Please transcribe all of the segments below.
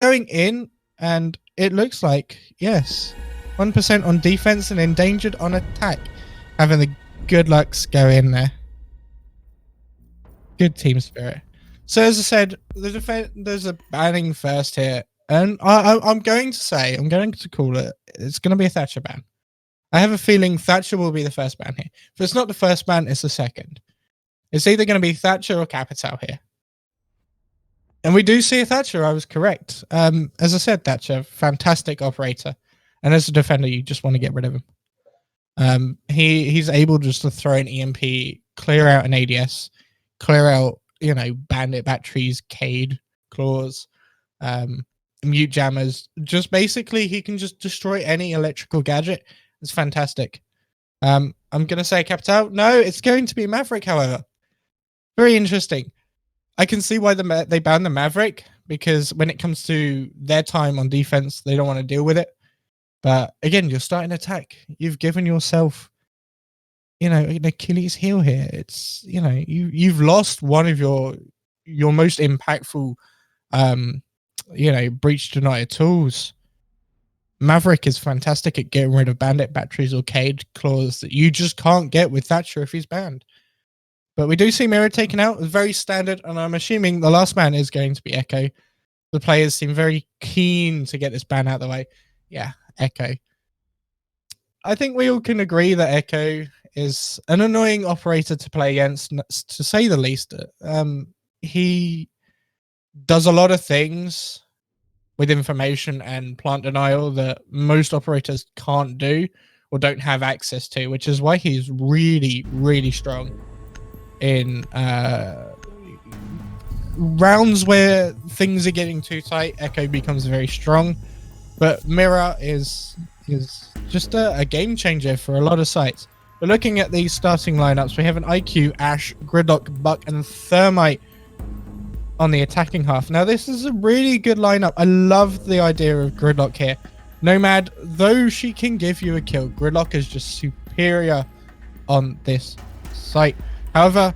going in, and it looks like, yes, 1% on defense and Endangered on attack. Having the good lucks go in there. Good team spirit. So as I said, there's a banning first here. And I'm going to call it, it's going to be a Thatcher ban. I have a feeling Thatcher will be the first ban here. If it's not the first ban, it's the second. It's either going to be Thatcher or Capital here. And we do see a Thatcher, I was correct. As I said, Thatcher, fantastic operator. And as a defender, you just want to get rid of him. He's able just to throw an EMP, clear out an ADS, clear out, bandit batteries, Cade, claws, mute jammers. Just basically, he can just destroy any electrical gadget. It's fantastic. I'm going to say Capital. No, it's going to be Maverick, however. Very interesting. I can see why they banned the Maverick, because when it comes to their time on defense, they don't want to deal with it. But again, you're starting attack. You've given yourself, an Achilles heel here. It's, you've lost one of your most impactful, breach denier tools. Maverick is fantastic at getting rid of bandit batteries or Cade claws that you just can't get with Thatcher if he's banned. But we do see Mirror taken out, very standard, and I'm assuming the last man is going to be Echo. The players seem very keen to get this ban out of the way. Yeah, Echo. I think we all can agree that Echo is an annoying operator to play against, to say the least. He does a lot of things with information and plant denial that most operators can't do or don't have access to, which is why he's really, really strong in rounds where things are getting too tight. Echo becomes very strong, but Mirror is just a game changer for a lot of sites. But looking at these starting lineups, we have an IQ, Ash, Gridlock, Buck, and Thermite on the attacking half. Now, this is a really good lineup. I love the idea of Gridlock here. Nomad, though she can give you a kill, Gridlock is just superior on this site. However,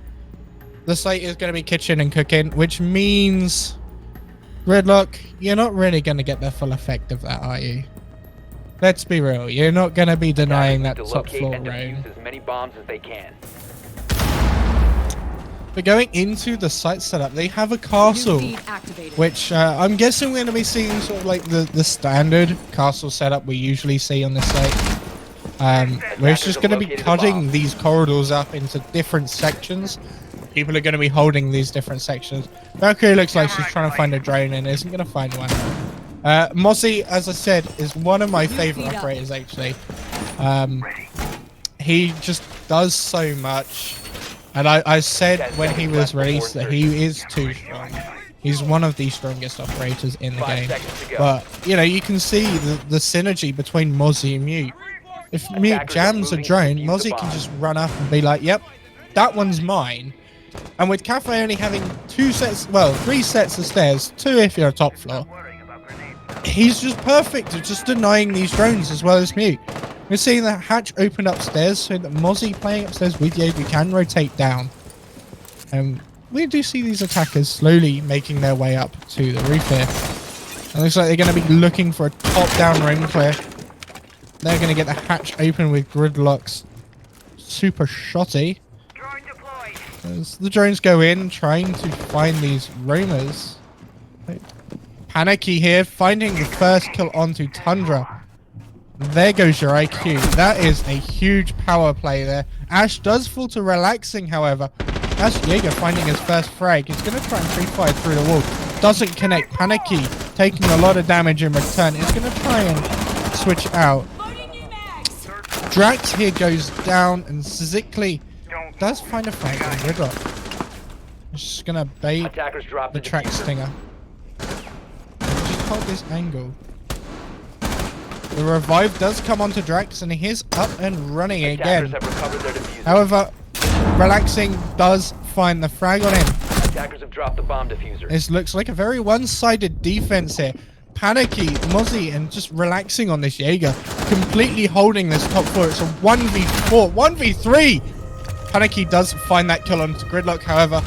the site is going to be kitchen and cooking, which means, Gridlock, you're not really going to get the full effect of that, are you? Let's be real. You're not going to be denying that top floor roam. As many bombs as they can. But going into the site setup, they have a castle, which I'm guessing we're going to be seeing sort of like the standard castle setup we usually see on this site. Where it's just going to be cutting these corridors up into different sections. People are going to be holding these different sections. Valkyrie looks like she's trying to find a drone and isn't going to find one. Mozzie, as I said, is one of my favorite operators, actually. He just does so much. And I said when he was released that he is too strong. He's one of the strongest operators in the game. But, you can see the synergy between Mozzie and Mute. If Mute jams a drone, Mozzie can just run up and be like, yep, that one's mine. And with Cafe only having 3 sets of stairs, 2 if you're top floor, he's just perfect at just denying these drones as well as Mute. We're seeing the hatch open upstairs so that Mozzie playing upstairs with Jaeger can rotate down. And we do see these attackers slowly making their way up to the roof here. It looks like they're going to be looking for a top-down room clear. They're going to get the hatch open with Gridlock's super shotty. As the drones go in, trying to find these roamers. Panicky here, finding the first kill onto Tundra. There goes your IQ. That is a huge power play there. Ash does fall to relaxing, however. Ash Jaeger finding his first frag. He's going to try and pre-fire through the wall. Doesn't connect. Panicky taking a lot of damage in return. He's going to try and switch out. Drax here goes down, and Zikli does find a frag on Gridlock. Just going to bait the track stinger. Just hold this angle. The revive does come onto Drax, and he's up and running again. However, relaxing does find the frag on him. Attackers have dropped the bomb diffuser. This looks like a very one-sided defense here. Panicky, Mozzie, and just relaxing on this Jaeger. Completely holding this top floor. It's a 1v4, 1v3! Panicky does find that kill onto Gridlock, however.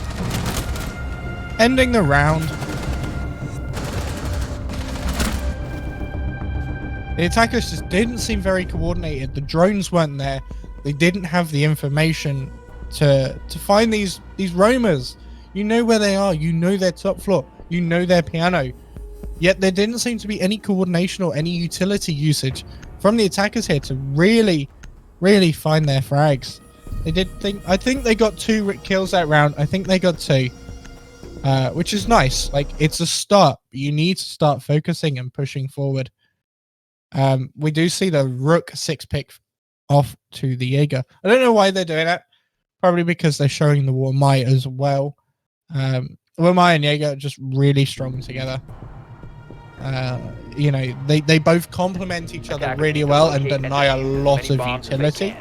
Ending the round. The attackers just didn't seem very coordinated. The drones weren't there. They didn't have the information to find these roamers. You know where they are. You know their top floor. You know their piano. Yet there didn't seem to be any coordination or any utility usage from the attackers here to really find their frags. I think they got 2 kills that round. I think they got 2, which is nice. Like, it's a start. You need to start focusing and pushing forward. We do see the Rook 6 pick off to the Jaeger. I don't know why they're doing that. Probably because they're showing the Wamai as well. Wamai and Jaeger are just really strong together. You know, they both complement each other really well and deny a lot of utility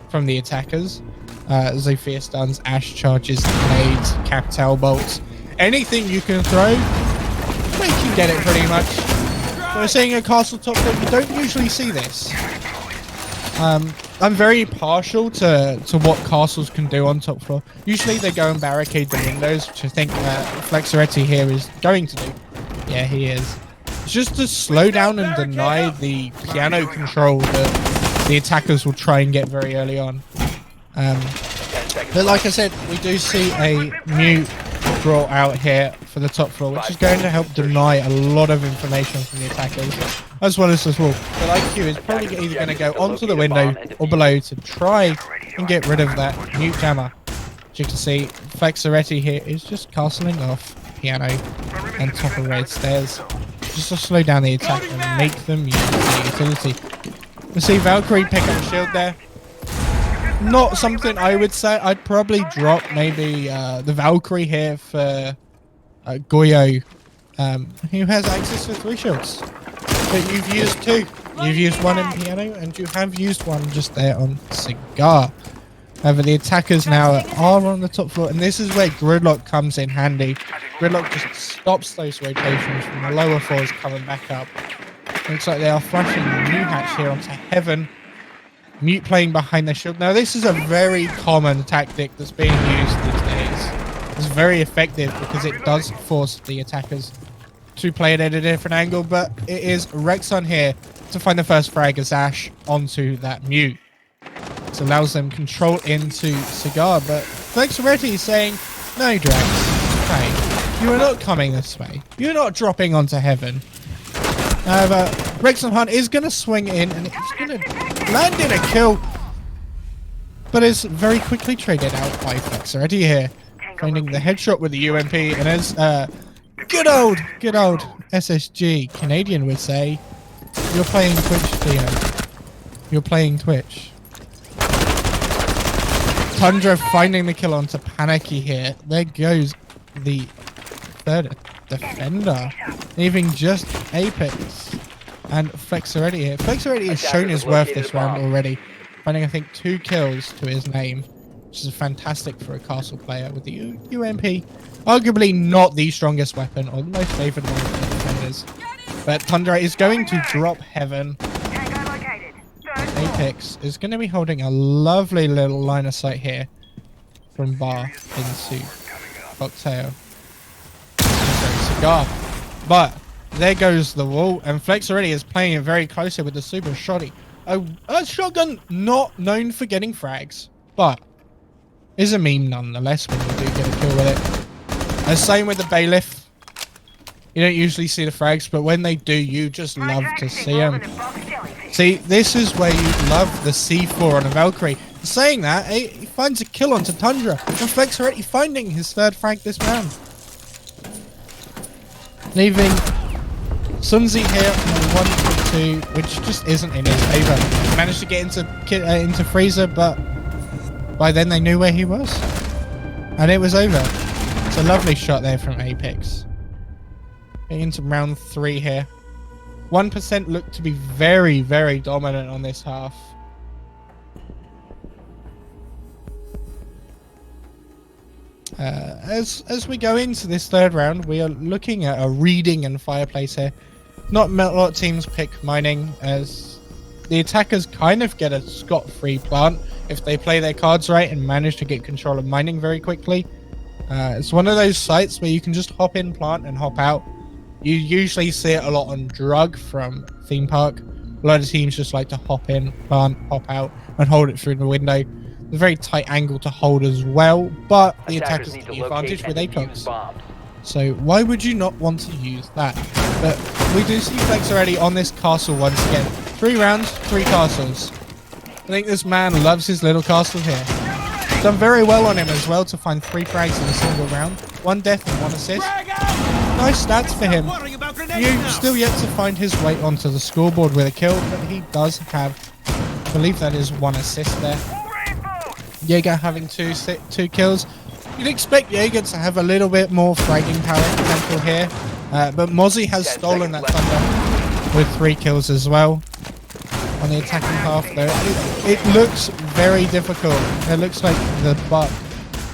from the attackers. Zofia stuns, Ash charges, nades, Capital bolts. Anything you can throw, they can get it pretty much. So we're seeing a castle top floor. You don't usually see this. I'm very partial to what castles can do on top floor. Usually they go and barricade the windows, which I think Flexoretti here is going to do. Yeah, he is. It's just to slow down and deny the piano control that the attackers will try and get very early on. But like I said, we do see a mute brought out here for the top floor, which is going to help deny a lot of information from the attackers, as well as this wall. But IQ is probably either going to go onto the window or below to try and get rid of that mute jammer. As you can see, Flexoretti here is just castling off piano and top of red stairs, just to slow down the attack and make them use the utility. We see Valkyrie pick up a shield there. Not something I would say. I'd probably drop maybe the Valkyrie here for Goyo, who has access to 3 shields. But you've used 2. You've used 1 in piano, and you have used 1 just there on Cigar. However, the attackers now are on the top floor, and this is where Gridlock comes in handy. Gridlock just stops those rotations from the lower floors coming back up. Looks like they are flashing the new hatch here onto Heaven. Mute playing behind their shield. Now, this is a very common tactic that's being used these days. It's very effective because it does force the attackers to play it at a different angle, but it is Rexon here to find the first frag as Ash onto that mute. This allows them control into Cigar, but Flexoretti is saying, no, Drax, hey, you are not coming this way. You're not dropping onto Heaven. However, Rexon Hunt is going to swing in, and it's going to land in a kill, but is very quickly traded out by Flexoretti here, finding the headshot with the UMP, and as good old SSG Canadian would say, you're playing Twitch, Theo. You're playing Twitch. Tundra finding the kill onto Panicky here. There goes the 3rd defender, leaving just Apex and Flexoretti here. Flexoretti has shown his worth this round already, finding I think 2 kills to his name, which is fantastic for a castle player with the UMP. Arguably not the strongest weapon or the most favoured one for the defenders. But Tundra is going to drop Heaven. Apex is going to be holding a lovely little line of sight here from Bar into Cocktail. Cigar. But there goes the wall, and Flexoretti is playing it very closely with the super shoddy. A shotgun not known for getting frags, but is a meme nonetheless when you do get a kill with it. The same with the Bailiff. You don't usually see the frags, but when they do, you just love to see them. See, this is where you love the C4 on a Valkyrie. Saying that, he finds a kill onto Tundra, and Flexoretti finding his 3rd frag this round. Leaving Sunzi here on 1-2, which just isn't in his favour. Managed to get into Freezer, but by then they knew where he was. And it was over. It's a lovely shot there from Apex. Getting into round 3 here. 1% look to be very, very dominant on this half. As we go into this 3rd round, we are looking at a reading and fireplace here. Not a lot of teams pick mining, as the attackers kind of get a scot-free plant if they play their cards right and manage to get control of mining very quickly. It's one of those sites where you can just hop in plant and hop out. You usually see it a lot on Drug from Theme Park, A lot of teams just like to hop in, plant, hop out, and hold it through the window. A very tight angle to hold as well, but the attackers need take to the advantage locate with and defuse ACOGs. bombs. So why would you not want to use that? But we do see Flex already on this castle once again. 3 rounds, 3 castles. I think this man loves his little castle here. Done very well on him as well to find 3 frags in a single round. 1 death and 1 assist. Nice stats for him. You still yet to find his way onto the scoreboard with a kill, but he does have, I believe that is 1 assist there. Jaeger having 2 kills. You'd expect Jaeger to have a little bit more fragging power potential here, but Mozzie has stolen that thunder with 3 kills as well. On the attacking half though, it looks very difficult. It looks like the Buck,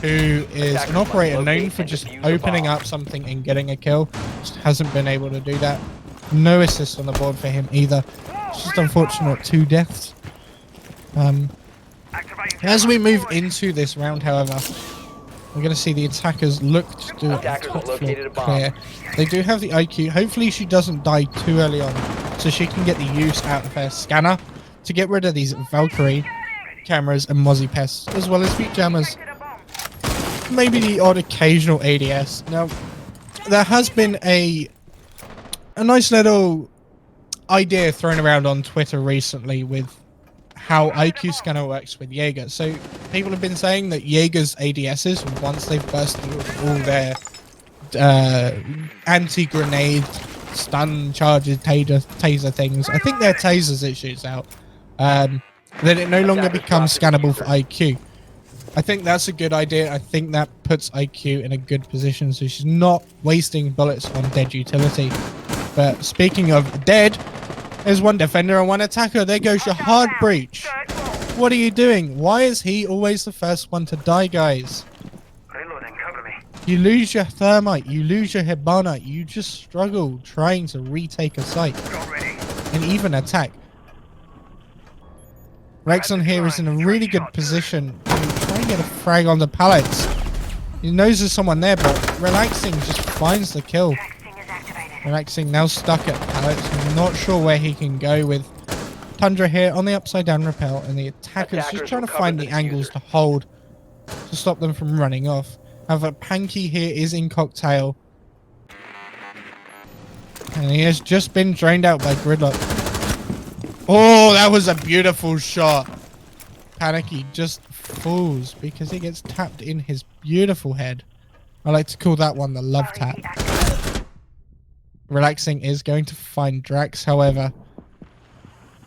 who is an operator known for just opening up something and getting a kill, just hasn't been able to do that. No assist on the board for him either. It's just unfortunate, 2 deaths. As we move into this round, however, we're going to see the attackers look to do a top floor clear. They do have the IQ. Hopefully she doesn't die too early on, so she can get the use out of her scanner to get rid of these Valkyrie cameras and Mozzie pests, as well as feet jammers. Maybe the odd occasional ADS. Now, there has been a nice little idea thrown around on Twitter recently with how IQ scanner works with Jaeger. So people have been saying that Jaeger's ADSs, once they've bursted all their anti-grenade, stun charges, taser things, I think they're tasers it shoots out, then it no longer becomes scannable for IQ. I think that's a good idea. I think that puts IQ in a good position, so she's not wasting bullets on dead utility. But speaking of dead, there's 1 defender and 1 attacker. There goes your hard breach. What are you doing? Why is he always the first one to die, guys? Reloading, cover me. You lose your thermite, you lose your Hibana, you just struggle trying to retake a site and even attack. Rexon here is in a really good position to try and get a frag on the pallets. He knows there's someone there, but Relaxing just finds the kill. Relaxing now stuck at pallets. I'm not sure where he can go with Tundra here on the upside down rappel, and the attackers just trying to find the angles to hold to stop them from running off. However, Panky here is in cocktail, and he has just been drained out by Gridlock. Oh, that was a beautiful shot. Panicky just falls because he gets tapped in his beautiful head. I like to call that one the love tap. Relaxing is going to find Drax, however.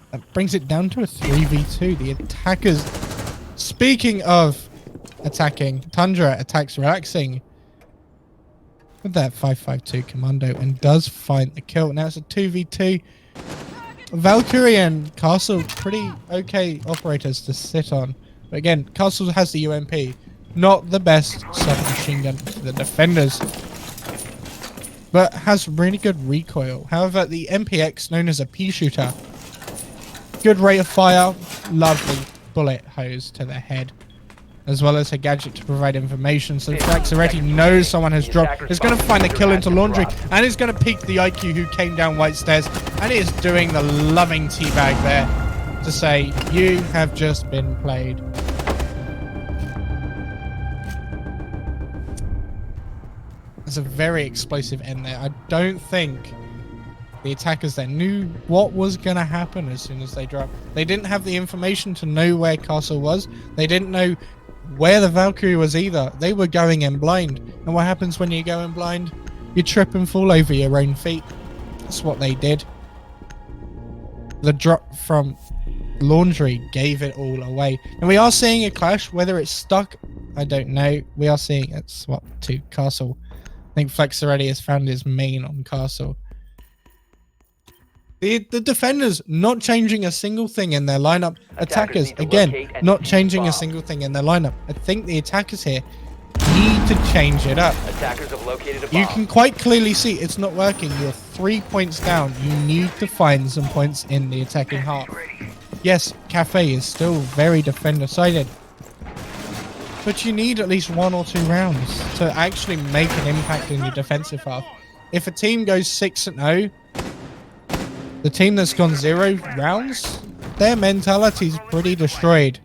That brings it down to a 3v2. The attackers... Speaking of attacking, Tundra attacks Relaxing with that 5.52 commando and does find the kill. Now it's a 2v2. Valkyrie and Castle, pretty okay operators to sit on. But again, Castle has the UMP. Not the best submachine gun for the defenders, but has really good recoil. However, the MPX, known as a pea shooter, good rate of fire, lovely bullet hose to the head, as well as a gadget to provide information. So Drax already knows someone has dropped. Is going to find the kill into Laundry, and is going to peek the IQ who came down White Stairs, and he is doing the loving teabag there to say, you have just been played. It's a very explosive end there. I don't think the attackers there knew what was going to happen as soon as they dropped. They didn't have the information to know where Castle was. They didn't know where the Valkyrie was either. They were going in blind. And what happens when you go in blind? You trip and fall over your own feet. That's what they did. The drop from Laundry gave it all away. And we are seeing a clash. Whether it's stuck, I don't know. We are seeing it swap to Castle. I think Flex already has found his main on Castle. The defenders not changing a single thing in their lineup. Attackers, again, not changing a single thing in their lineup. I think the attackers here need to change it up. Attackers have located a bomb. You can quite clearly see it's not working. You're 3 points down. You need to find some points in the attacking half. Yes, Cafe is still very defender-sided, but you need at least 1 or 2 rounds to actually make an impact in your defensive half. If a team goes 6-0, The team that's gone 0 rounds, their mentality's pretty destroyed.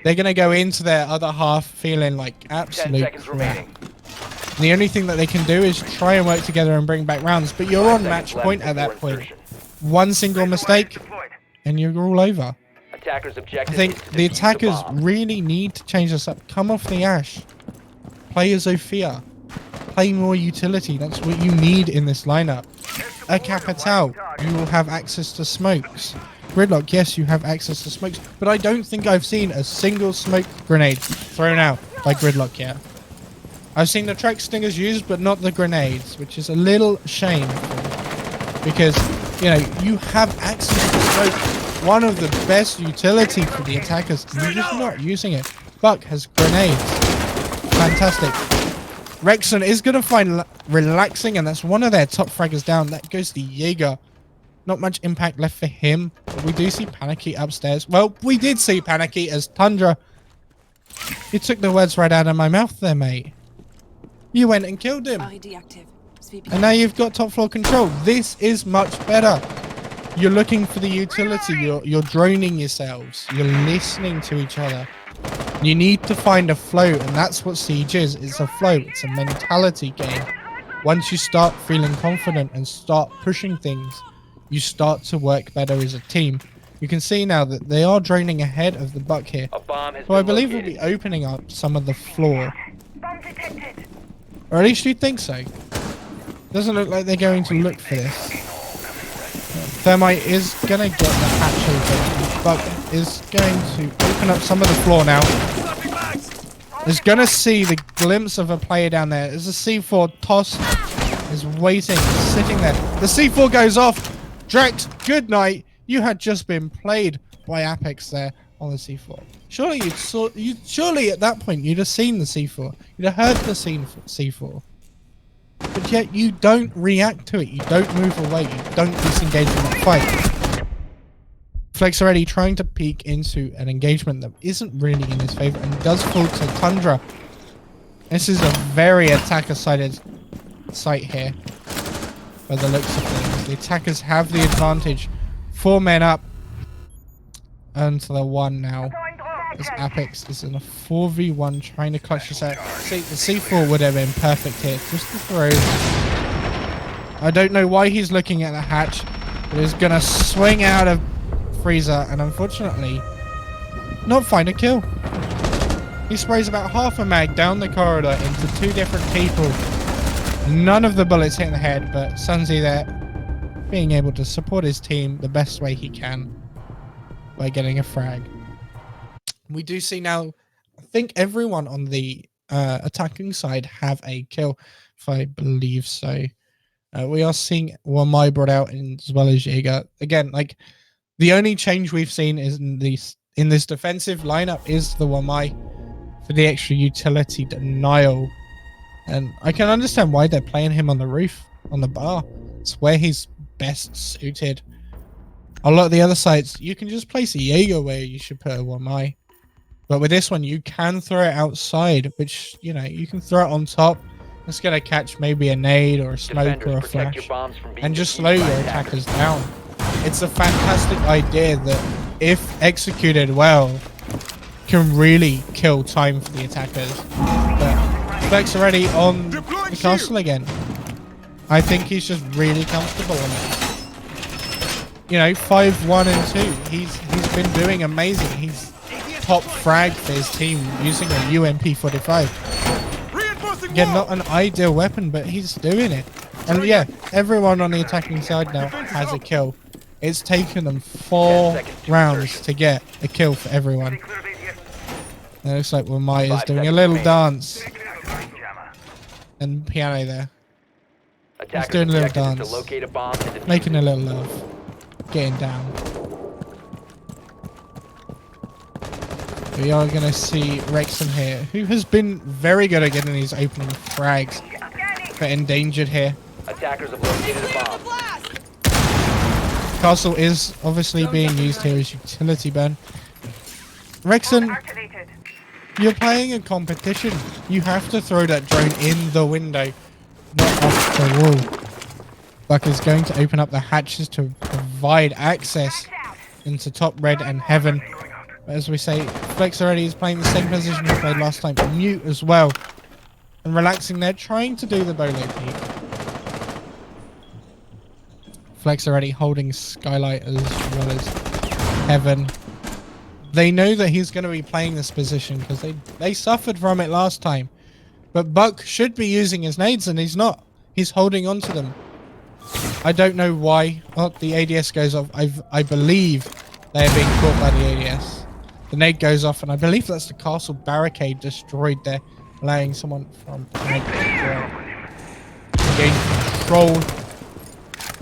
They're going to go into their other half feeling like absolute crap. Remaining. And the only thing that they can do is try and work together and bring back rounds. But you're on match point at that point. One single mistake, and you're all over. Attackers I objective think is to the defuse attackers bomb. really need to change this up. Come off the Ash. Play as Zofia. Play more utility. That's what you need in this lineup. A Capital, you will have access to smokes. Gridlock, yes, you have access to smokes. But I don't think I've seen a single smoke grenade thrown out by Gridlock yet. I've seen the track stingers used, but not the grenades, which is a little shame. Because, you know, you have access to smoke. One of the best utility for the attackers, and you're just not using it. Buck has grenades. Fantastic. Rexon is going to find relaxing, and that's one of their top fraggers down. That goes to Jaeger. Not much impact left for him, but we do see Panicky upstairs. Well, we did see Panicky as Tundra. You took the words right out of my mouth there, mate. You went and killed him. And now you've got top floor control. This is much better. You're looking for the utility. You're droning yourselves. You're listening to each other. You need to find a flow, and that's what Siege is. It's a flow. It's a mentality game. Once you start feeling confident and start pushing things, you start to work better as a team. You can see now that they are droning ahead of the Buck here. A bomb has So I been believe located. we'll be opening up some of the floor. Or at least you'd think so. Doesn't look like they're going to look for this. Thermite is going to get the hatch open. Buck is going to open up some of the floor now. Is going to see the glimpse of a player down there. As the C4 toss is waiting, sitting there. The C4 goes off. Drex, good night. You had just been played by Apex there on the C4. Surely at that point you'd have seen the C4. You'd have heard the C4. But yet you don't react to it. You don't move away. You don't disengage from that fight. Flex already trying to peek into an engagement that isn't really in his favor and does fall to Tundra. This is a very attacker-sided site here. By the looks of things, the attackers have the advantage. 4 men up. And to the 1 now. As Apex is in a 4v1 trying to clutch this out. See, the C4 would have been perfect here. Just to throw. I don't know why he's looking at the hatch. But he's going to swing out of Freezer and unfortunately not find a kill. He sprays about half a mag down the corridor into 2 different people. None of the bullets hit the head, but Sunzi there being able to support his team the best way he can by getting a frag. We do see now, I think everyone on the attacking side have a kill, if I believe so. We are seeing Wamai brought out as well as Jaeger. Again, like the only change we've seen is in this defensive lineup is the Wamai for the extra utility denial. And I can understand why they're playing him on the roof, on the bar. It's where he's best suited. A lot of the other sites, you can just place a Jaeger where you should put a Wamai. But with this one, you can throw it outside, which, you know, you can throw it on top. It's going to catch maybe a nade or a smoke Defenders, or a protect flash. your bombs from being And just defused slow your by attackers down. It's a fantastic idea that, if executed well, can really kill time for the attackers. But Flex already on the castle again. I think he's just really comfortable on it. You know, 5-1 and 2. He's been doing amazing. He's top frag for his team using a UMP-45. Again, not an ideal weapon, but he's doing it. And yeah, everyone on the attacking side now has a kill. It's taken them 4 rounds to get a kill for everyone. And it looks like Wamai is doing a little dance. And piano there. He's doing a little dance. Making a little love. Getting down. We are going to see Rexon here, who has been very good at getting these opening frags for Endangered here. Attackers have located a bomb. Castle is obviously being used here as utility burn. Rexon, you're playing a competition. You have to throw that drone in the window, not off the wall. Buck is going to open up the hatches to provide access into top red and heaven. But as we say, Flex already is playing the same position he played last time. Mute as well. And relaxing there, trying to do the bolo peek. Flex already holding Skylight as well as heaven. They know that he's going to be playing this position because they suffered from it last time. But Buck should be using his nades and he's not. He's holding on to them. I don't know why. Oh, the ADS goes off. I believe they are being caught by the ADS. The nade goes off and I believe that's the castle barricade destroyed there, allowing someone from to gain control.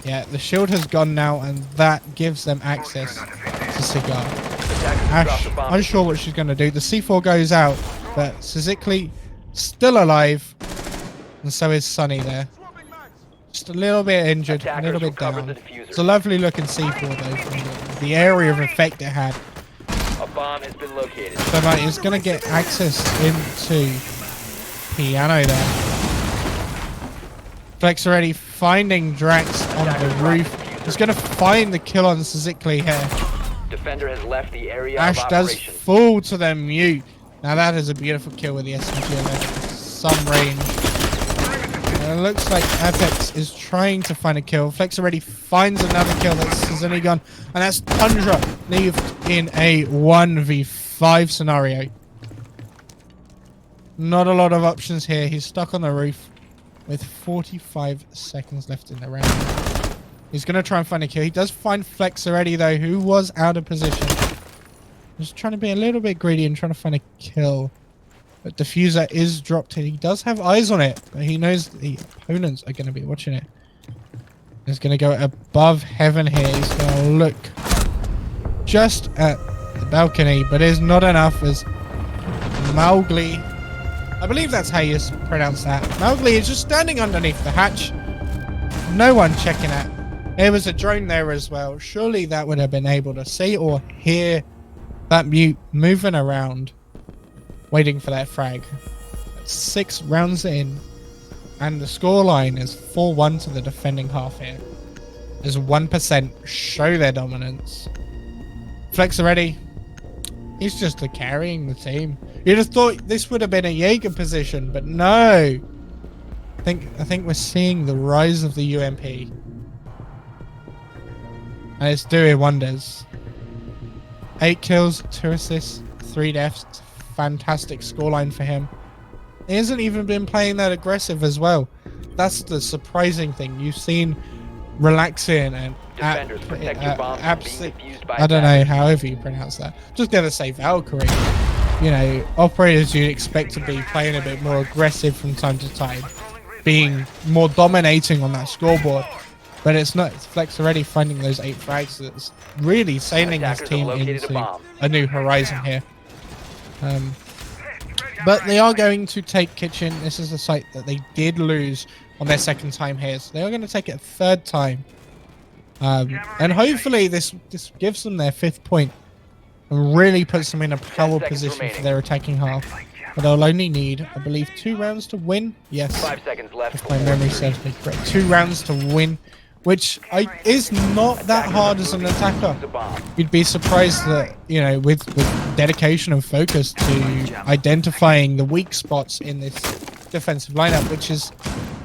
Yeah, the shield has gone now and that gives them access to Cigar. Ash, unsure what she's going to do. The C4 goes out, but Sizikli still alive, and so is Sunny there. Just a little bit injured, a little bit down. It's a lovely looking C4 though, from the area of effect it had. A bomb has been located. So like, it's going to get access into Piano there. Flex already finding Drax on the roof. He's going to find the kill on Sizikli here. Defender has left the area Ash of does operation. fall to their mute. Now that is a beautiful kill with the SMG and some range. And it looks like Apex is trying to find a kill. Flex already finds another kill. That's Suzuki gun. And that's Tundra leaved in a 1v5 scenario. Not a lot of options here. He's stuck on the roof with 45 seconds left in the round. He's going to try and find a kill. He does find Flex already, though, who was out of position. Just trying to be a little bit greedy and trying to find a kill. But Diffuser is dropped in. He does have eyes on it, but he knows the opponents are going to be watching it. He's going to go above heaven here. He's going to look just at the balcony, but it's not enough as Mowgli, I believe that's how you pronounce that. Mowgli is just standing underneath the hatch. No one checking it. There was a drone there as well. Surely that would have been able to see or hear that mute moving around, waiting for that frag. 6 rounds in, and the scoreline is 4-1 to the defending half here. As 1% show their dominance. Flex already. He's just carrying the team. You'd have thought this would have been a Jaeger position, but no. I think we're seeing the rise of the UMP. And it's doing wonders. 8 kills, 2 assists, 3 deaths. Fantastic scoreline for him. He hasn't even been playing that aggressive as well. That's the surprising thing. You've seen relaxing and I don't know, however you pronounce that. Just gonna say Valkyrie. You know, operators you'd expect to be playing a bit more aggressive from time to time, being more dominating on that scoreboard. But it's not. It's Flex already finding those 8 frags. That's really sailing his team into a new horizon here. But they are going to take Kitchen. This is a site that they did lose on their second time here. So they are going to take it a 3rd time. And hopefully this gives them their 5th point and really puts them in a power position for their attacking half. But they'll only need, I believe, 2 rounds to win. Yes, 5 seconds left. if my memory serves me correct. 2 rounds to win, which is not that hard as an attacker. You'd be surprised that, you know, with dedication and focus to identifying the weak spots in this defensive lineup, which is,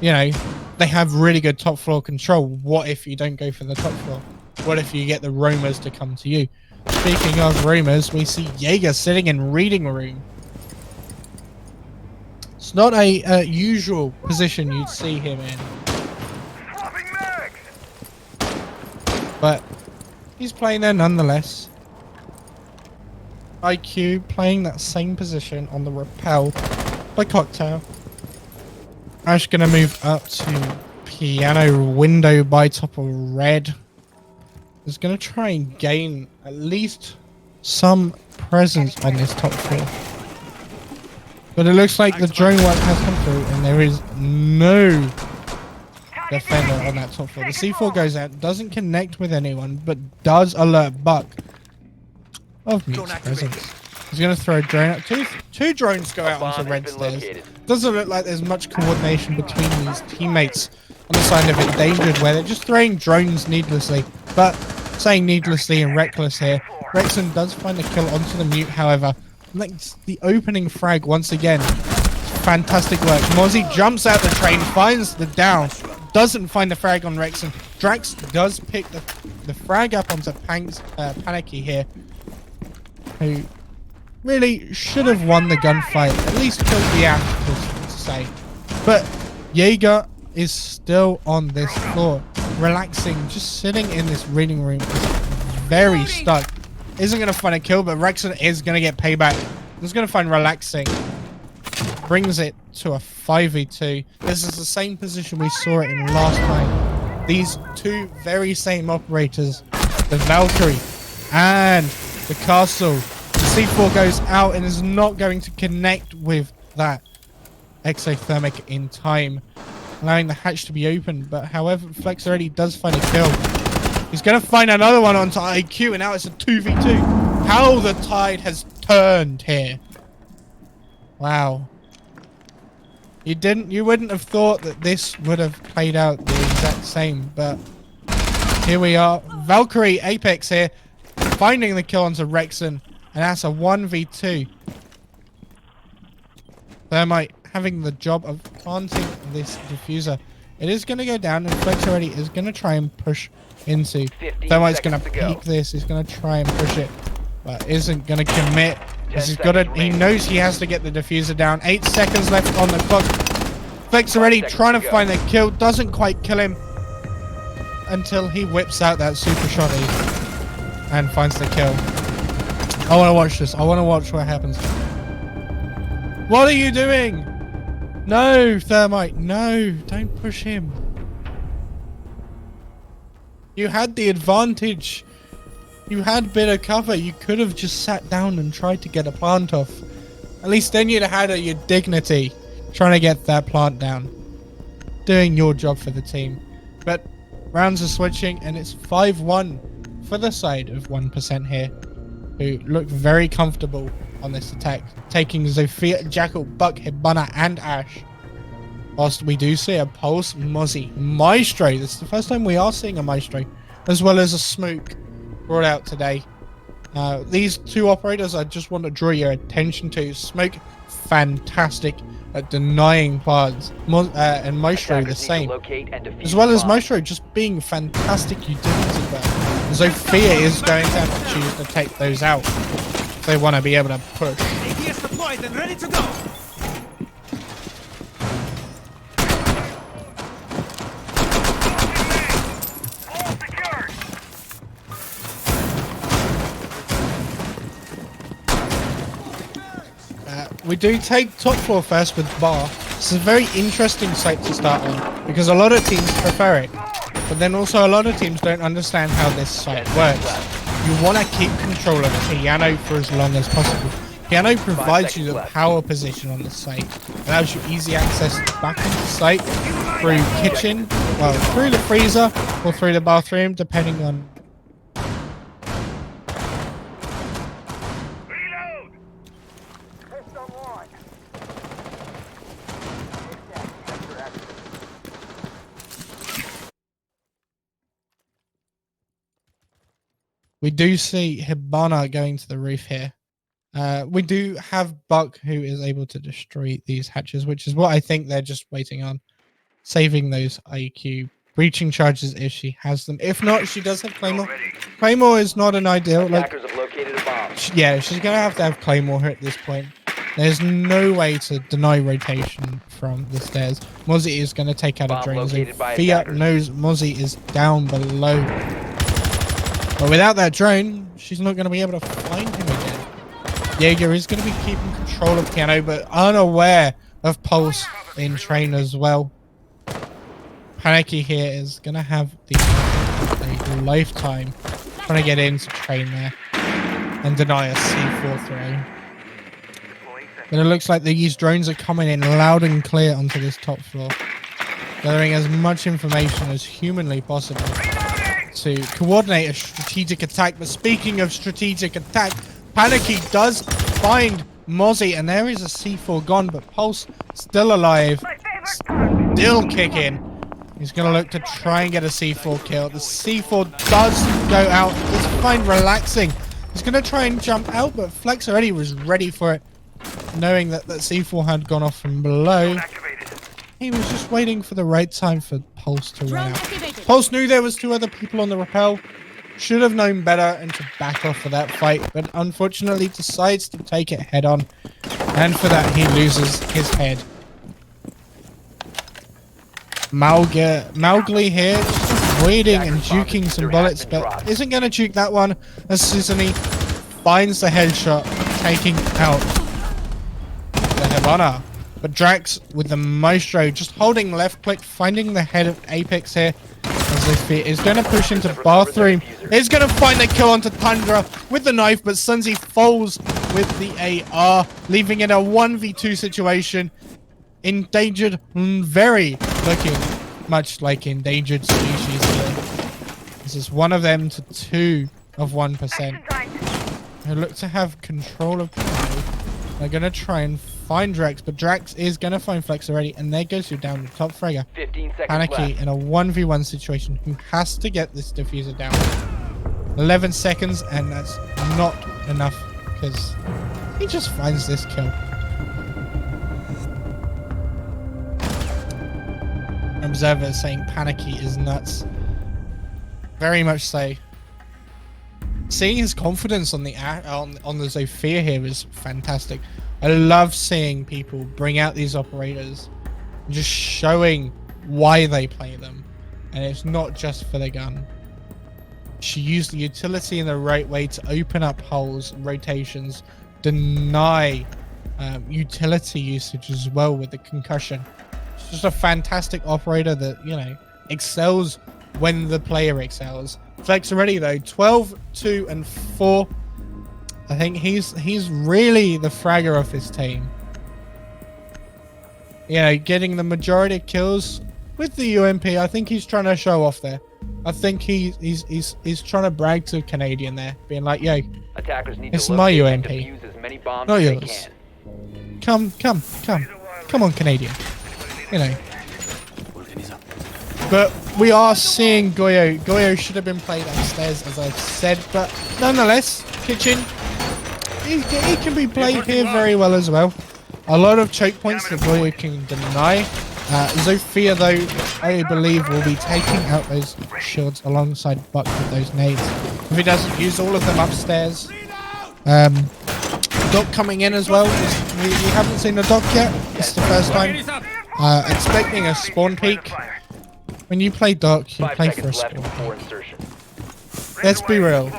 you know, they have really good top floor control. What if you don't go for the top floor? What if you get the roamers to come to you? Speaking of roamers, we see Jaeger sitting in reading room. It's not a usual position you'd see him in. But he's playing there nonetheless. IQ playing that same position on the rappel by Cocktail. Ash gonna move up to Piano window by top of red. Is gonna try and gain at least some presence on this top floor. But it looks like the drone work has come through and there is no defender on that top floor. The C4 goes out, doesn't connect with anyone, but does alert Buck of Mute's presence. He's going to throw a drone out. Two drones go out onto red stairs. Doesn't look like there's much coordination between these teammates on the side of Endangered, where they're just throwing drones needlessly. But saying needlessly and reckless here, Rexon does find a kill onto the mute, however. Makes the opening frag once again. Fantastic work. Mozzie jumps out the train, finds the down, doesn't find the frag on Rexon. Drax does pick the frag up onto Panicky here, who really should have won the gunfight, at least killed the Ash, to say. But Jaeger is still on this floor, relaxing, just sitting in this reading room, very stuck. Isn't going to find a kill, but Rexon is going to get payback. He's going to find relaxing. Brings it to a 5v2. This is the same position we saw it in last time. These two very same operators, the Valkyrie and the Castle. The C4 goes out and is not going to connect with that exothermic in time, allowing the hatch to be open. But however, Flex already does find a kill. He's going to find another one onto IQ, and now it's a 2v2. How the tide has turned here. Wow. You wouldn't have thought that this would have played out the exact same, but here we are. Valkyrie Apex here, finding the kill onto Rexon, and that's a 1v2. Thermite having the job of planting this diffuser. It is going to go down, and Flex already is going to try and push into. Thermite's going to peek this. He's going to try and push it, but isn't going to commit. He knows he has to get the diffuser down. 8 seconds left on the clock. Flex already trying to find the kill. Doesn't quite kill him until he whips out that super shotty and finds the kill. I want to watch this. I want to watch what happens. What are you doing? No, Thermite. No, don't push him. You had the advantage. You had a bit of cover. You could have just sat down and tried to get a plant off. At least then you'd have had your dignity trying to get that plant down. Doing your job for the team. But rounds are switching and it's 5-1 for the side of 1% here, who look very comfortable on this attack. Taking Zofia, Jackal, Buck, Hibana and Ash. Whilst we do see a Pulse, Mozzie, Maestro. This is the first time we are seeing a Maestro. As well as a Smoke brought out today. These two operators I just want to draw your attention to. Smoke, fantastic at denying plants, and Maestro the same. As well as Maestro just being fantastic utility there. Zofia is going to have to choose to take those out if they want to be able to push. ADS deployed and ready to go. We do take top floor first with Bar. It's a very interesting site to start on because a lot of teams prefer it, but then also a lot of teams don't understand how this site works. You want to keep control of Piano for as long as possible. Piano provides you the power position on the site, allows you easy access back into the site through kitchen, well, through the freezer or through the bathroom, depending on. We do see Hibana going to the roof here. We do have Buck who is able to destroy these hatches, which is what I think they're just waiting on. Saving those IQ breaching charges if she has them. If not, she does have Claymore. Claymore is not an ideal. Like, yeah, she's going to have Claymore here at this point. There's no way to deny rotation from the stairs. Mozzie is going to take out a drone. Fiat knows Mozzie is down below. But without that drone, she's not going to be able to find him again. Jaeger is going to be keeping control of Piano, but unaware of Pulse in train as well. Panicky here is going to have the lifetime trying to get into train there and deny a C4 throw. But it looks like these drones are coming in loud and clear onto this top floor, gathering as much information as humanly possible to coordinate a strategic attack. But speaking of strategic attack, Panicky does find Mozzie, and there is a C4 gone, but Pulse still alive, still kicking. He's going to look to try and get a C4 kill. The C4 does go out. It's fine, relaxing. He's going to try and jump out, but Flex already was ready for it, knowing that that C4 had gone off from below. He was just waiting for the right time for Pulse to run out. Pulse knew there was 2 other people on the rappel. Should have known better and to back off for that fight, but unfortunately decides to take it head on. And for that, he loses his head. Mowgli here, just waiting and juking some bullets, but isn't going to juke that one as Susanne finds the headshot, taking out the Hibana. But Drax with the Maestro just holding left click, finding the head of Apex here. As if it is going to push into bathroom. It's going to find the kill onto Tundra with the knife, but Sunzi falls with the AR, leaving it a 1v2 situation. Endangered, very looking much like endangered species here. This is one of them to 2 of 1%. Who look to have control of play. They're going to try and find Drax, but Drax is going to find Flex already, and there goes you down the top fragger. 15 seconds Panicky left. in a 1v1 situation, who has to get this diffuser down. 11 seconds, and that's not enough because he just finds this kill. Observer saying Panicky is nuts. Very much so. Seeing his confidence on the Zofia here is fantastic. I love seeing people bring out these operators, just showing why they play them, and it's not just for the gun. She used the utility in the right way to open up holes, rotations, deny utility usage as well with the concussion. She's just a fantastic operator that, you know, excels when the player excels. Flex already though, 12, 2, and 4. I think he's really the fragger of this team. You know, getting the majority of kills with the UMP. I think he's trying to show off there. I think he's trying to brag to Canadian there, being like, "Yo, Attackers need it's to my locate and UMP. defuse as many bombs Not as they yours. can." Come on, Canadian." You know. But we are seeing Goyo. Goyo should have been played upstairs, as I've said, but nonetheless, Kitchen, he can be played here very well as well. A lot of choke points that Goyo can deny. Zofia, though, I believe will be taking out those shields alongside Buck with those nades. If he doesn't use all of them upstairs. Doc coming in as well. We haven't seen the Doc yet. It's the first time. Expecting a spawn peek. When you play Doc, you 5 play for a seconds left spawn before peek. insertion. Let's be real.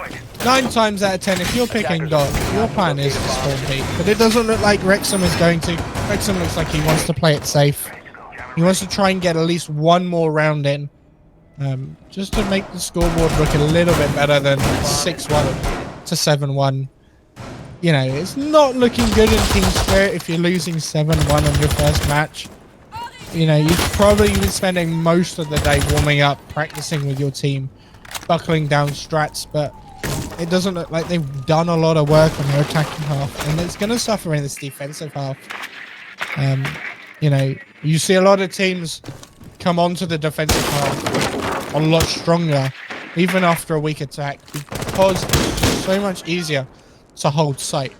9 times out of 10, if you're picking Doc, your plan is to spawn peek. But it doesn't look like Wrexham is going to. Wrexham looks like he wants to play it safe. He wants to try and get at least one more round in. Just to make the scoreboard look a little bit better than 6-1 to 7-1. You know, it's not looking good in Team Spirit if you're losing 7-1 on your first match. You know, you've probably been spending most of the day warming up, practicing with your team, buckling down strats, but it doesn't look like they've done a lot of work on their attacking half, and it's going to suffer in this defensive half. You know, you see a lot of teams come onto the defensive half a lot stronger, even after a weak attack, because it's so much easier to hold sight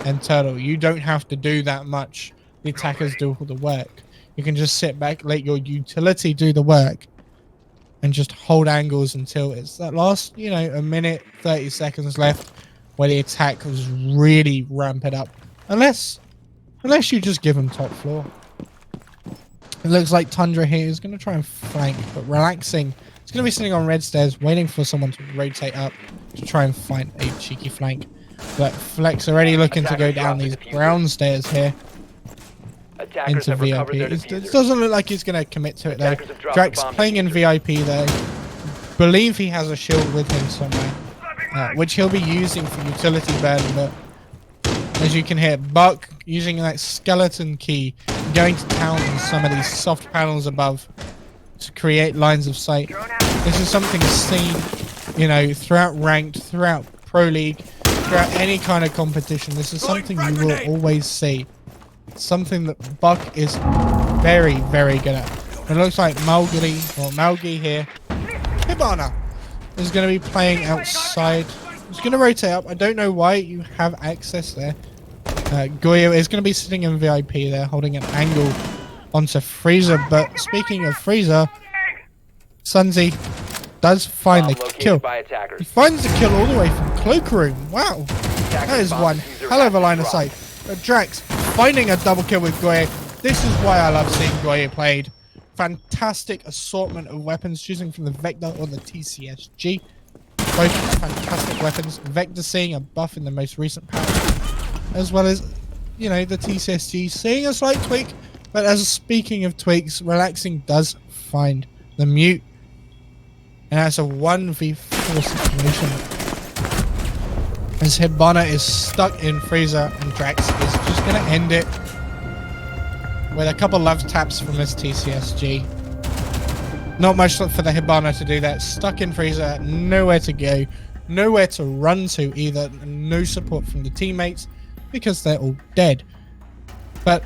and turtle. You don't have to do that much. The attackers do all the work. You can just sit back, let your utility do the work, and just hold angles until it's that last, you know, a minute, 30 seconds left where the attack was really ramp it up. Unless you just give them top floor. It looks like Tundra here is going to try and flank, but relaxing. He's going to be sitting on red stairs, waiting for someone to rotate up to try and find a cheeky flank. But Flex already looking to go down these brown stairs here. Attackers Into have recovered VIP. their It diffuser. doesn't look like he's going to commit to it though. Attackers have dropped Drax the bomb playing in diffuser. VIP though. Believe he has a shield with him somewhere, which he'll be using for utility burn. But as you can hear, Buck using that skeleton key, going to town on some of these soft panels above to create lines of sight. This is something seen, you know, throughout ranked, throughout Pro League, throughout any kind of competition. This is something you will always see. Something that Buck is very, very good at. It looks like Malgi here. Hibana is going to be playing outside. It's going to rotate up. I don't know why you have access there. Goyo is going to be sitting in VIP there, holding an angle onto Freezer. But speaking of Freezer, Sunzi does find the kill. He finds the kill all the way from Cloakroom. Wow. That is one hell of a line of sight. But Drax finding a double kill with Goyo. This is why I love seeing Goyo played. Fantastic assortment of weapons, choosing from the Vector or the TCSG. Both fantastic weapons. Vector seeing a buff in the most recent patch, as well as, you know, the TCSG seeing a slight tweak. But as speaking of tweaks, Relaxing does find the mute. And that's a 1v4 situation. As Hibana is stuck in Freezer and Drax is just going to end it with a couple love taps from his TCSG. Not much for the Hibana to do that. Stuck in Freezer, nowhere to go, nowhere to run to either. No support from the teammates because they're all dead. But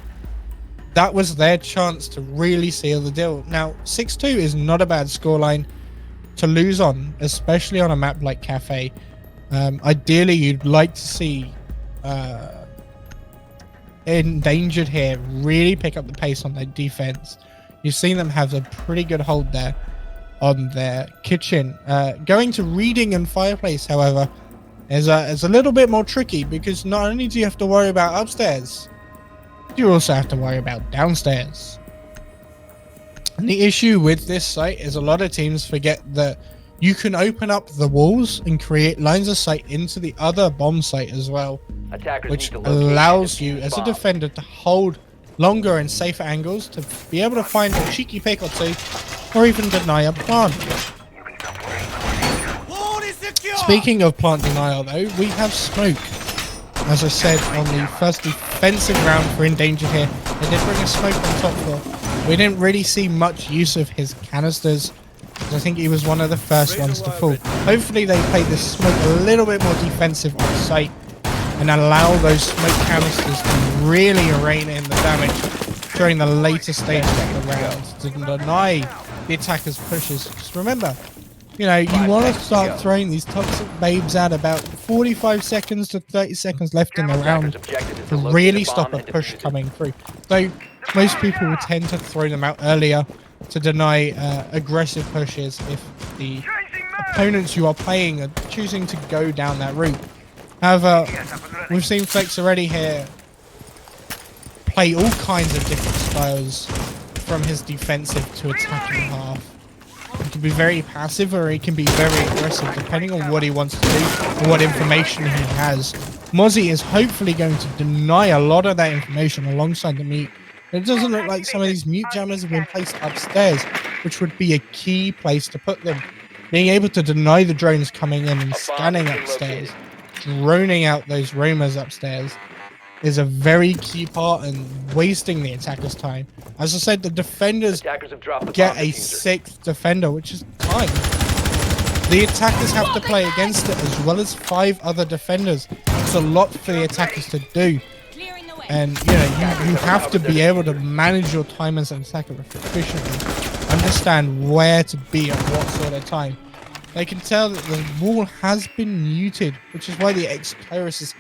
that was their chance to really seal the deal. Now, 6-2 is not a bad scoreline to lose on, especially on a map like Cafe. Ideally, you'd like to see Endangered here really pick up the pace on their defense. You've seen them have a pretty good hold there on their kitchen. Going to Reading and Fireplace, however, is a little bit more tricky because not only do you have to worry about upstairs, you also have to worry about downstairs. And the issue with this site is a lot of teams forget that you can open up the walls and create lines of sight into the other bomb site as well, which allows you as a defender to hold longer and safer angles to be able to find a cheeky pick or two, or even deny a plant. Speaking of plant denial though, we have smoke. As I said on the first defensive round for Endangered here, they did bring a smoke on top floor. We didn't really see much use of his canisters. I think he was one of the first ones to fall. Hopefully they play this smoke a little bit more defensive on site and allow those smoke canisters to really rain in the damage during the later stages of the round to deny the attackers' pushes. Just remember, you know, you want to start throwing these toxic babes at about 45 seconds to 30 seconds left in the round to really stop a push coming through. Though most people will tend to throw them out earlier to deny aggressive pushes if the opponents you are playing are choosing to go down that route. However, we've seen Flex already here play all kinds of different styles from his defensive to attacking half. He can be very passive or he can be very aggressive depending on what he wants to do and what information he has. Mozzie is hopefully going to deny a lot of that information alongside the mute. It doesn't look like some of these mute jammers have been placed upstairs, which would be a key place to put them. Being able to deny the drones coming in and scanning upstairs, droning out those roamers upstairs, is a very key part in wasting the attackers' time. As I said, the defenders get a 6th defender, which is fine. The attackers have to play against it as well as 5 other defenders. It's a lot for the attackers to do. And, you know, you have to be able to manage your time as an attacker efficiently. Understand where to be at what sort of time. They can tell that the wall has been muted, which is why the ex-terrorists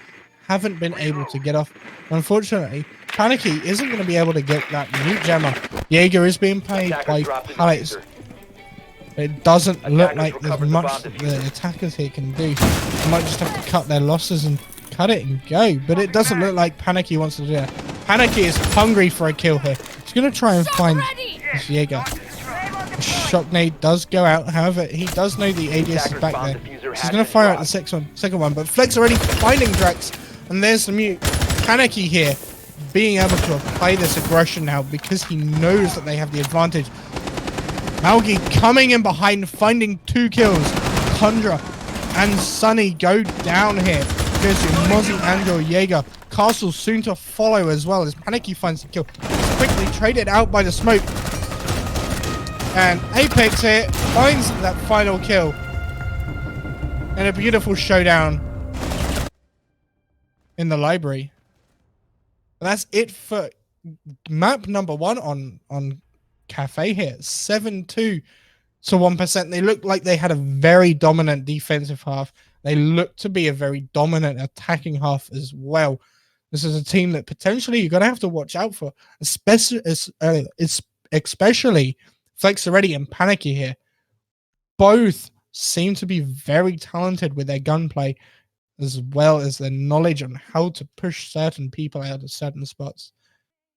haven't been able to get off. Unfortunately, Panicky isn't going to be able to get that mute jammer. Jaeger is being played by pallets. It doesn't look like there's much that the attackers here can do. They might just have to cut their losses and cut it and go, but it doesn't look like Panicky wants to do that. Panicky is hungry for a kill here. He's going to try and find this Jaeger. The shock nade does go out, however, he does know the ADS is back there. So he's going to fire out the second one, but Flex already finding Drax, and there's the mute. Panicky here, being able to apply this aggression now because he knows that they have the advantage. Malgi coming in behind, finding 2 kills. Tundra and Sunny go down here. There's your Mozzie and your Jaeger. Castle soon to follow as well as Panicky finds the kill. It's quickly traded out by the smoke. And Apex here finds that final kill. And a beautiful showdown in the library. And that's it for map number 1 on Cafe here, 7-2 to 1%. They looked like they had a very dominant defensive half. They look to be a very dominant attacking half as well. This is a team that potentially you're going to have to watch out for, especially Flexeretti and Panicky here. Both seem to be very talented with their gunplay, as well as their knowledge on how to push certain people out of certain spots.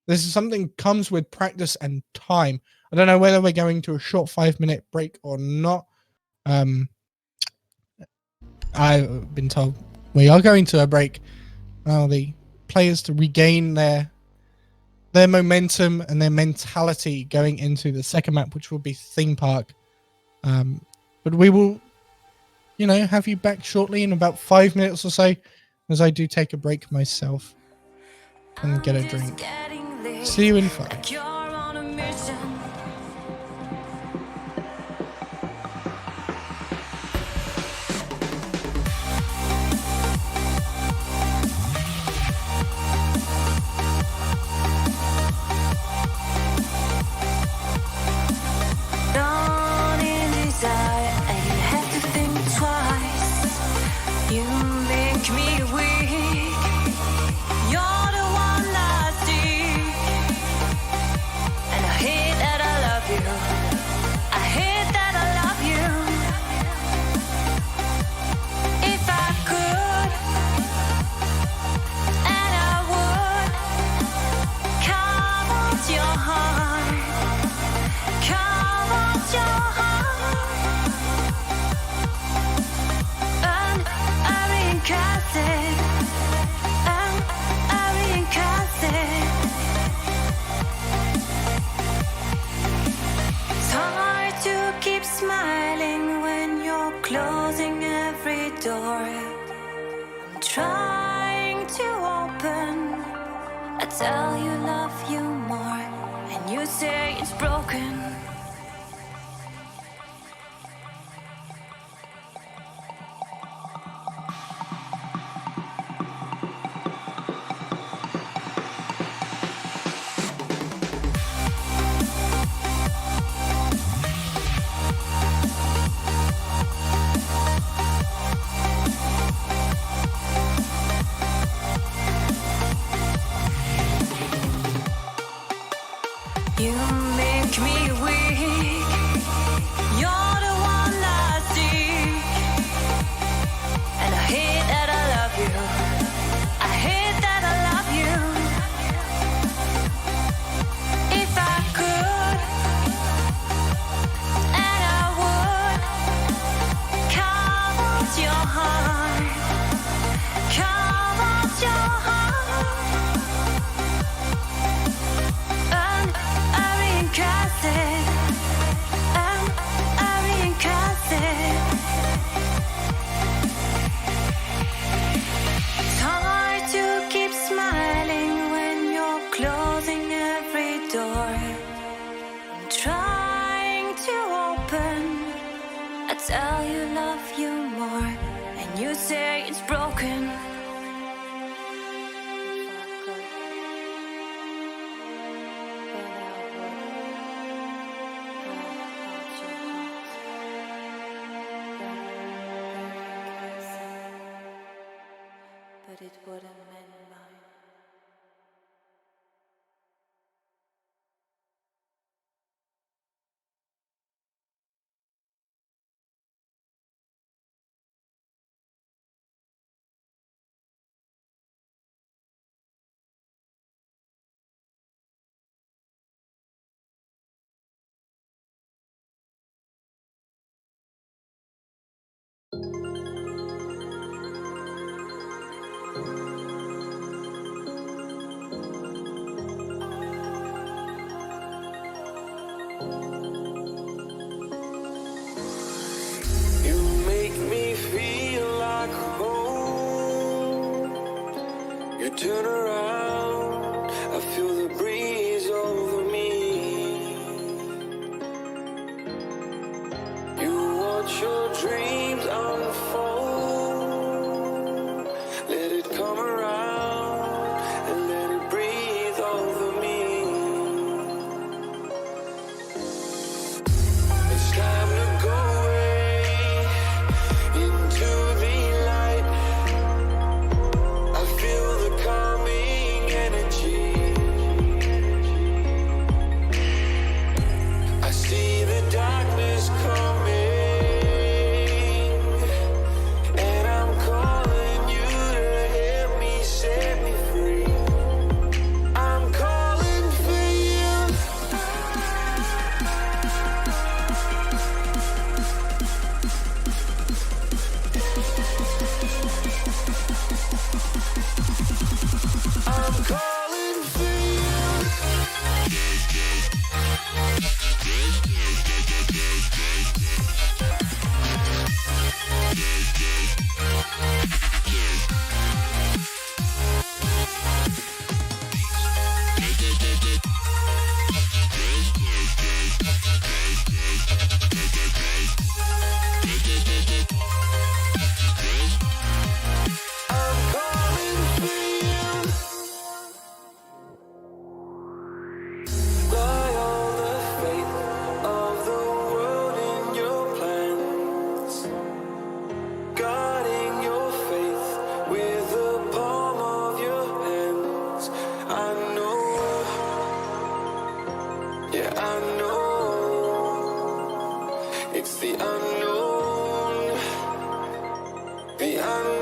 This is something that comes with practice and time. I don't know whether we're going to a short 5-minute break or not. I've been told we are going to a break. The players to regain their momentum and their mentality going into the second map, which will be Theme Park. But we will, have you back shortly in about 5 minutes or so, as I do take a break myself and get a drink. See you in 5. Smiling when you're closing every door. I'm trying to open. I tell you love you more, and you say it's broken. You make me weak. You're the one I seek. And I hate that I love you. I hate that I love you. If I could, and I would, count your heart. Count your heart. It's hard to keep smiling when you're closing every door. I'm trying to open. I tell you love you more, and you say it's broken. But it wouldn't mend mine. Turn around, I feel the breeze over me. You watch your dreams unfold. Let it come around and let it breathe over me.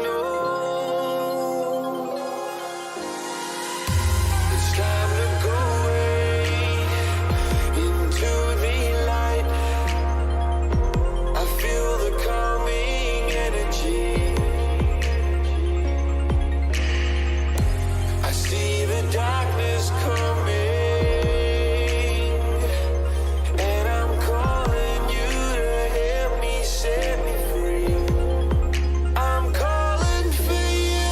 know it's time to go into the light. I feel the calming energy. I see the darkness coming, and I'm calling you to help me set me free. I'm calling for you.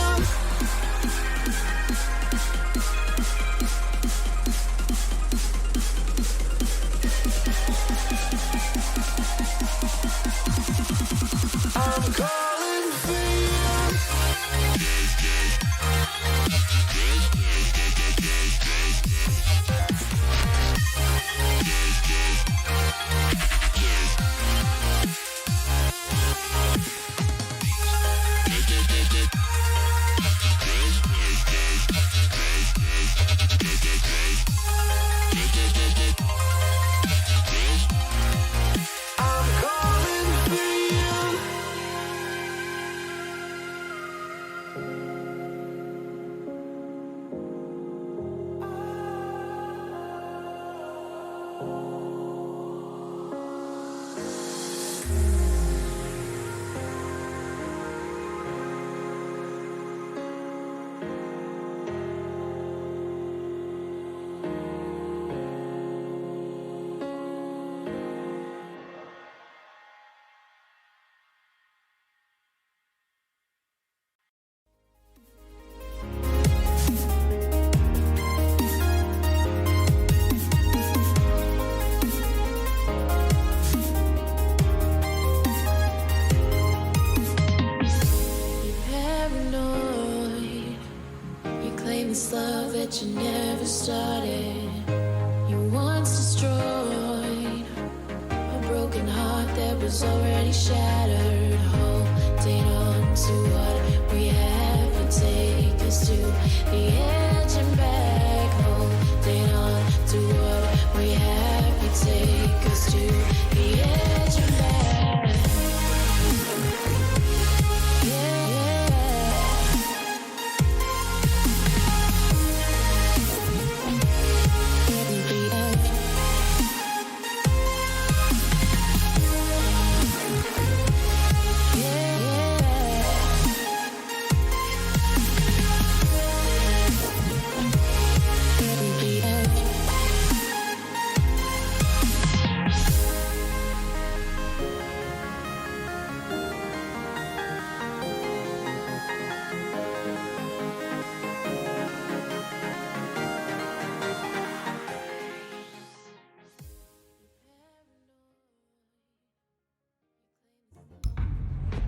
I'm calling for you. I'm calling for you. Paranoid, you claim this love that you never started. You once destroyed a broken heart that was already shattered. Holding on to what we have and take us to the edge and back. Holding on to what we have and take us to the edge and back.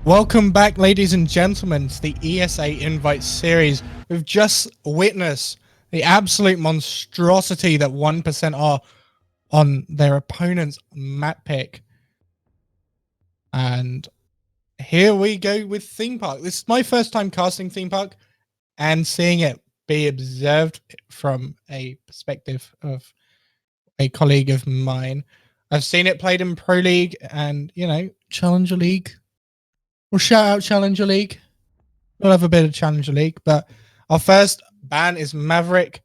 Welcome back, ladies and gentlemen, to the ESA Invite Series. We've just witnessed the absolute monstrosity that 1% are on their opponent's map pick. And here we go with Theme Park. This is my first time casting Theme Park and seeing it be observed from a perspective of a colleague of mine. I've seen it played in Pro League and, you know, Challenger League. We'll shout out Challenger League. We'll have a bit of Challenger League, but our first ban is Maverick.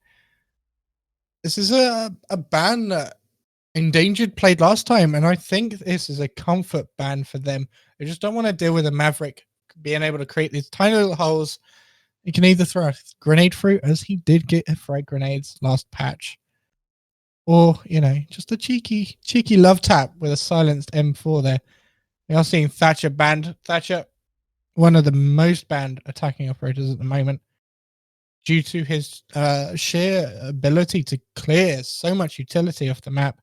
This is a ban that Endangered played last time, and I think this is a comfort ban for them. They just don't want to deal with a Maverick being able to create these tiny little holes. He can either throw a grenade through, as he did get frag grenades last patch, or, you know, just a cheeky love tap with a silenced M4 there. We are seeing Thatcher banned. Thatcher, one of the most banned attacking operators at the moment, due to his sheer ability to clear so much utility off the map.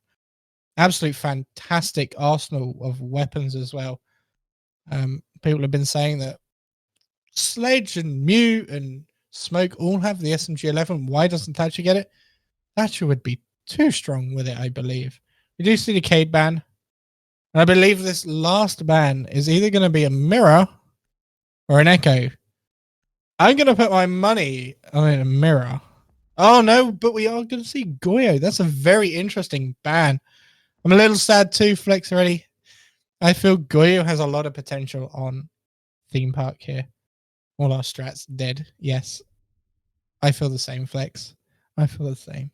Absolute fantastic arsenal of weapons as well. People have been saying that Sledge and Mute and Smoke all have the SMG-11. Why doesn't Thatcher get it? Thatcher would be too strong with it, I believe. We do see the Cade ban. And I believe this last ban is either going to be a mirror or an echo. I'm going to put my money on a mirror. Oh, no, but we are going to see Goyo. That's a very interesting ban. I'm a little sad too, Flex already. I feel Goyo has a lot of potential on Theme Park here. All our strats dead. Yes. I feel the same, Flex. I feel the same.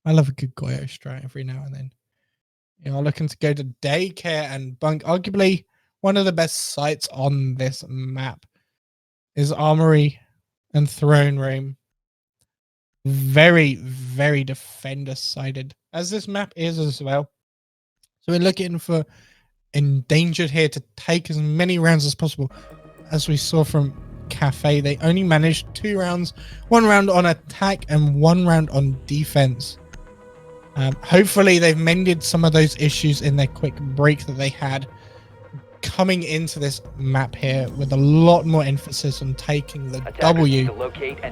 I love a good Goyo strat every now and then. You know, looking to go to daycare and bunk. Arguably, one of the best sites on this map is Armory and Throne Room. Very, very defender-sided, as this map is as well. So we're looking for Endangered here to take as many rounds as possible. As we saw from Cafe, they only managed 2 rounds, 1 round on attack and 1 round on defense. Hopefully they've mended some of those issues in their quick break that they had coming into this map here, with a lot more emphasis on taking the W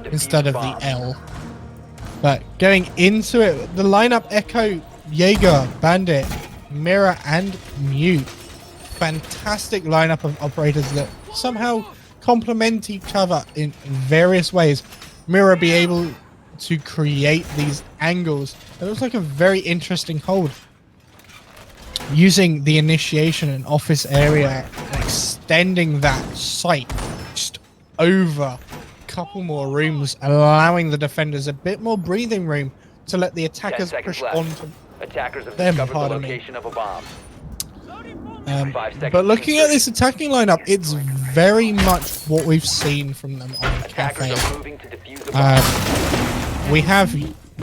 instead of the L. But going into it, the lineup: Echo, Jaeger, Bandit, Mirror and Mute. Fantastic lineup of operators that somehow complement each other in various ways. Mirror be able to create these angles. It looks like a very interesting hold, using the initiation and office area and extending that site just over a couple more rooms, allowing the defenders a bit more breathing room to let the attackers push on to Attackers have them. discovered the Pardon me. location of a bomb. But looking at this attacking lineup, it's very much what we've seen from them on Attackers Cafe. are moving to defuse the bomb. We have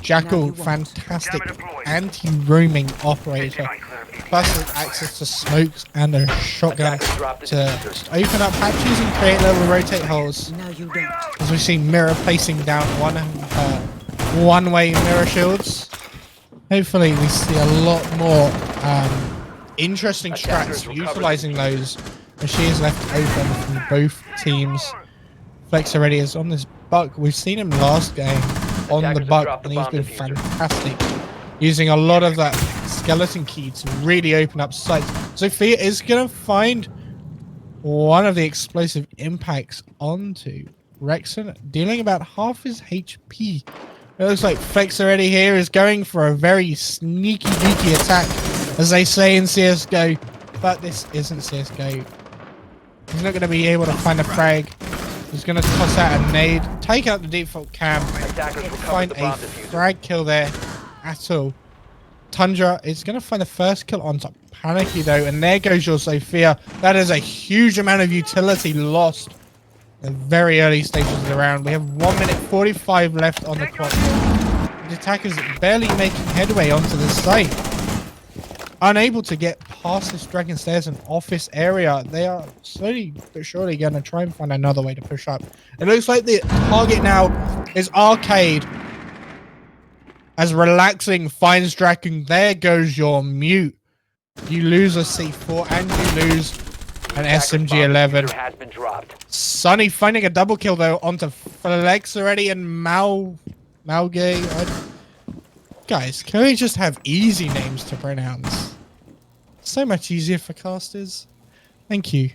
Jackal, fantastic anti-roaming operator, plus with access to smokes and a shotgun to just open up hatches and create little rotate holes. As we see Mirror placing down one-way mirror shields. Hopefully we see a lot more interesting strats utilizing those, as she is left open from both teams. Flex already is on this buck. We've seen him last game on the buck and he's been fantastic, using a lot of that skeleton key to really open up sights. Sophia is going to find one of the explosive impacts onto Rexon, dealing about half his HP. It looks like Flex already here is going for a very sneaky beaky attack, as they say in CSGO, but this isn't CSGO. He's not going to be able to find a frag. He's going to toss out a nade, take out the default cam, find a frag kill there at all. Tundra is going to find the first kill onto Panicky though, and there goes your Sophia. That is a huge amount of utility lost in the very early stages of the round. We have 1 minute 45 left on the clock. The attackers barely making headway onto the site. Unable to get past this Dragon Stairs and office area, they are slowly but surely going to try and find another way to push up. It looks like the target now is Arcade, as Relaxing finds Dragon. There goes your Mute. You lose a C4 and you lose an SMG-11. Has been dropped. Sunny finding a double kill though onto Flex already, and Malgay. Guys, can we just have easy names to pronounce? So much easier for casters. Thank you.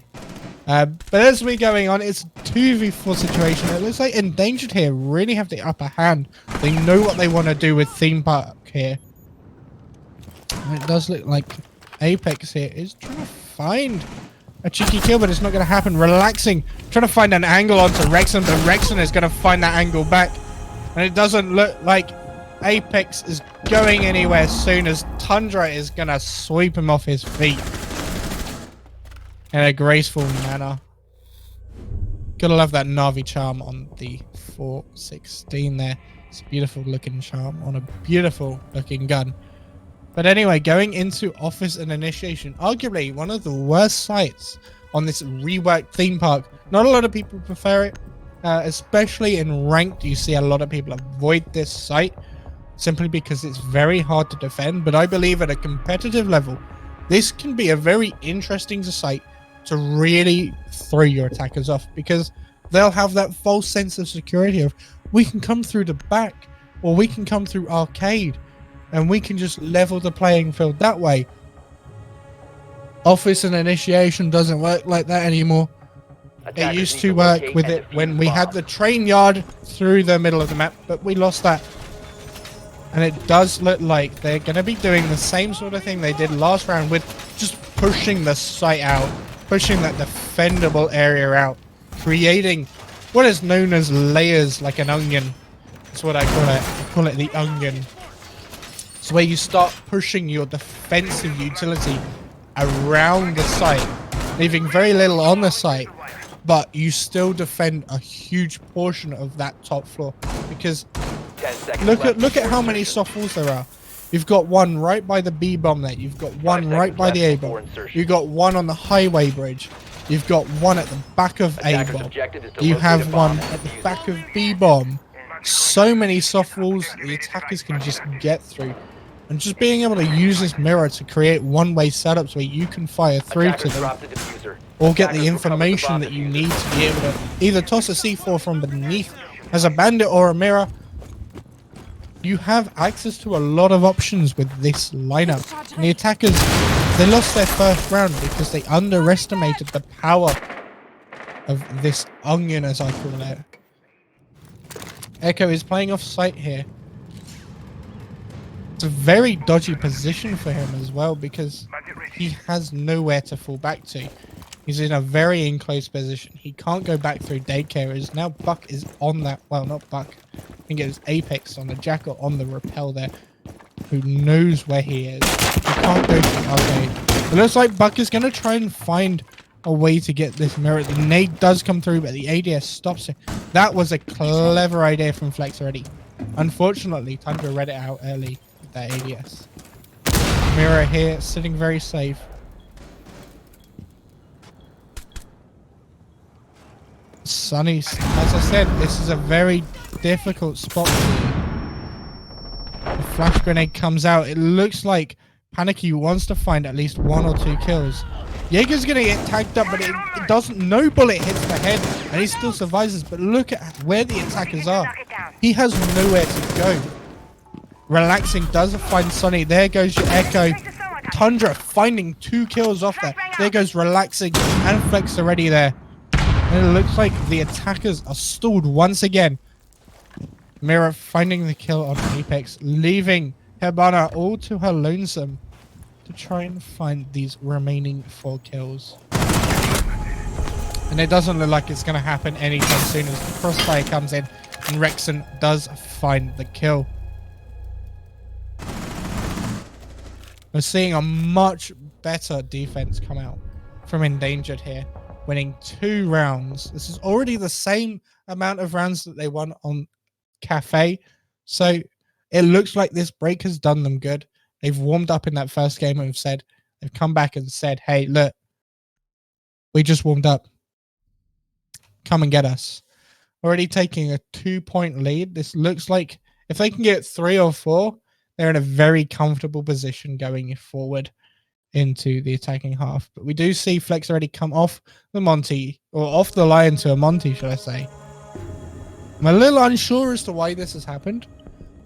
But as we're going on, it's a 2v4 situation. It looks like Endangered here really have the upper hand. They know what they want to do with Theme Park here. And it does look like Apex here is trying to find a cheeky kill, but it's not going to happen. Relaxing, trying to find an angle onto Rexon, but Rexon is going to find that angle back. And it doesn't look like Apex is going anywhere soon, as Tundra is going to sweep him off his feet in a graceful manner. Gotta love that Navi charm on the 416 there. It's a beautiful looking charm on a beautiful looking gun. But anyway, going into office and initiation, arguably one of the worst sites on this reworked theme park. Not a lot of people prefer it, especially in ranked. You see a lot of people avoid this site simply because it's very hard to defend. But I believe at a competitive level, this can be a very interesting site to really throw your attackers off, because they'll have that false sense of security of, we can come through the back or we can come through arcade and we can just level the playing field that way. Office and initiation doesn't work like that anymore. It used to work with it when we had the train yard through the middle of the map, but we lost that. And it does look like they're going to be doing the same sort of thing they did last round, with just pushing the site out, pushing that defendable area out, creating what is known as layers, like an onion. That's what I call it. I call it the onion. It's where you start pushing your defensive utility around the site, leaving very little on the site, but you still defend a huge portion of that top floor. Because 10 seconds look left at how many insertion. soft walls there are. You've got one right by the B bomb there. You've got one 5 right by the A seconds left before bomb. insertion. You've got one on the highway bridge. You've got one at the back of A Attacker's bomb. objective is to You locate a have bomb one and at the defuse back it. of B bomb. So many soft walls the attackers can just get through. And just being able to use this mirror to create one-way setups where you can fire through to Attackers them, dropped the diffuser. or get the Attackers recovered information bomb that you diffuser. need to be able to either toss a C4 from beneath as a bandit or a mirror. You have access to a lot of options with this lineup. And the attackers, they lost their first round because they underestimated the power of this onion, as I call it. Echo is playing off site here. It's a very dodgy position for him as well because he has nowhere to fall back to. He's in a very enclosed position. He can't go back through daycare. As now Buck is on that. Well, not Buck. I think it was Apex on the jacket on the rappel there. Who knows where he is. He can't go to arcade. It looks like Buck is going to try and find a way to get this mirror. The nade does come through, but the ADS stops it. That was a clever idea from Flex already. Unfortunately, Tundra read it out early with that ADS. Mirror here, sitting very safe. Sunny, as I said, this is a very difficult spot for you. The flash grenade comes out. It looks like Panicky wants to find at least 1 or 2 kills. Jaeger's gonna get tagged up, but it doesn't. No bullet hits the head, and he still survives. But look at where the attackers are. He has nowhere to go. Relaxing does find Sunny. There goes your Echo. Tundra finding 2 kills off there. There goes Relaxing, and Flex already there. And it looks like the attackers are stalled once again. Mira finding the kill on Apex, leaving Hibana all to her lonesome to try and find these remaining 4 kills. And it doesn't look like it's going to happen anytime soon as the crossfire comes in and Rexon does find the kill. We're seeing a much better defense come out from Endangered here, winning 2 rounds. This is already the same amount of rounds that they won on Cafe. So it looks like this break has done them good. They've warmed up in that first game and they've come back and said, hey, look, we just warmed up. Come and get us. Already taking a 2-point lead. This looks like if they can get 3 or 4, they're in a very comfortable position going forward into the attacking half. But we do see Flex already come off the Monty, or off the line to a Monty, should I say. I'm a little unsure as to why this has happened.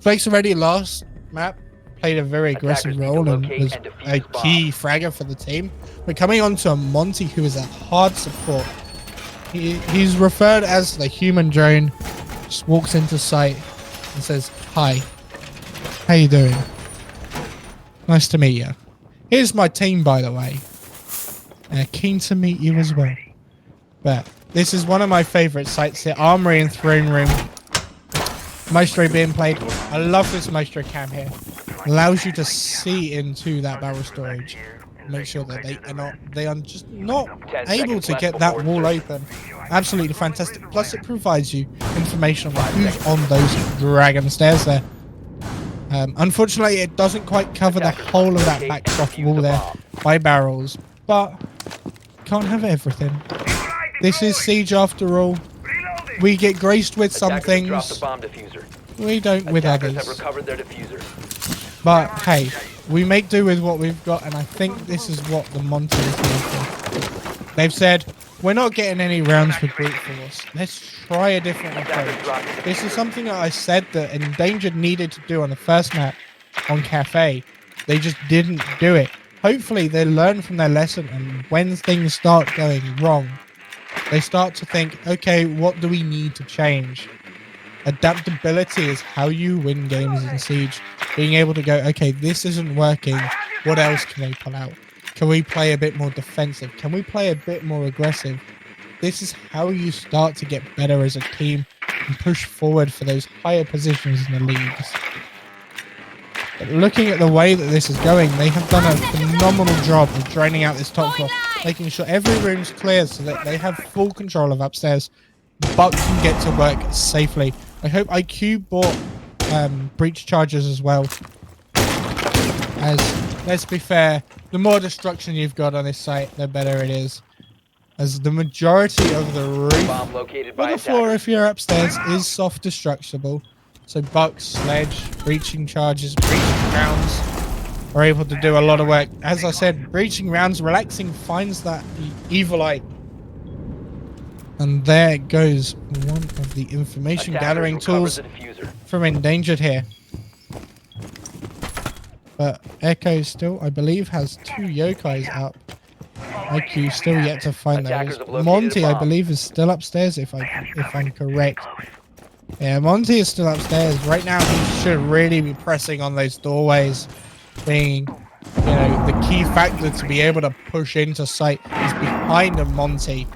Flex already last map played a very aggressive role and was a key fragger for the team. But coming on to a Monty who is a hard support. He's referred as the human drone. Just walks into sight and says, hi, how you doing? Nice to meet you. Here's my team, by the way. Keen to meet you as well. But this is one of my favorite sites here. Armory and Throne Room. Maestro being played. I love this Maestro cam here. Allows you to see into that barrel storage. Make sure that they are just not able to get that wall open. Absolutely fantastic. Plus it provides you information on who's on those dragon stairs there. Unfortunately, it doesn't quite cover the whole of that back soft wall there by barrels, but can't have everything. This is Siege after all. We get graced with some things. We don't with others. But hey, we make do with what we've got, and I think this is what the Monty is here for. They've said, we're not getting any rounds with brute force. Let's try a different approach. This is something that I said that Endangered needed to do on the first map on Cafe. They just didn't do it. Hopefully they learn from their lesson, and when things start going wrong, they start to think, okay, what do we need to change? Adaptability is how you win games in Siege. Being able to go, okay, this isn't working. What else can we pull out? Can we play a bit more defensive? Can we play a bit more aggressive? This is how you start to get better as a team and push forward for those higher positions in the leagues. But looking at the way that this is going, they have done a phenomenal job of draining out this top floor, making sure every room's clear so that they have full control of upstairs, but can get to work safely. I hope IQ bought breach charges as well. As, let's be fair, the more destruction you've got on this site, the better it is. As the majority of the roof, Bomb located or by the floor attackers. if you're upstairs, is soft destructible. So bucks, sledge, breaching charges, breaching rounds are able to do a lot of work. As I said, breaching rounds, relaxing finds that evil eye. And there goes one of the information Attackers gathering recovered tools the diffuser. from Endangered here. But Echo still, I believe, has 2 yokais up. IQ still yet to find Attackers those. have located Monty, a I bomb. believe, is still upstairs if I'm correct. Yeah, Monty is still upstairs. Right now he should really be pressing on those doorways, being, you know, the key factor to be able to push into sight is behind a Monty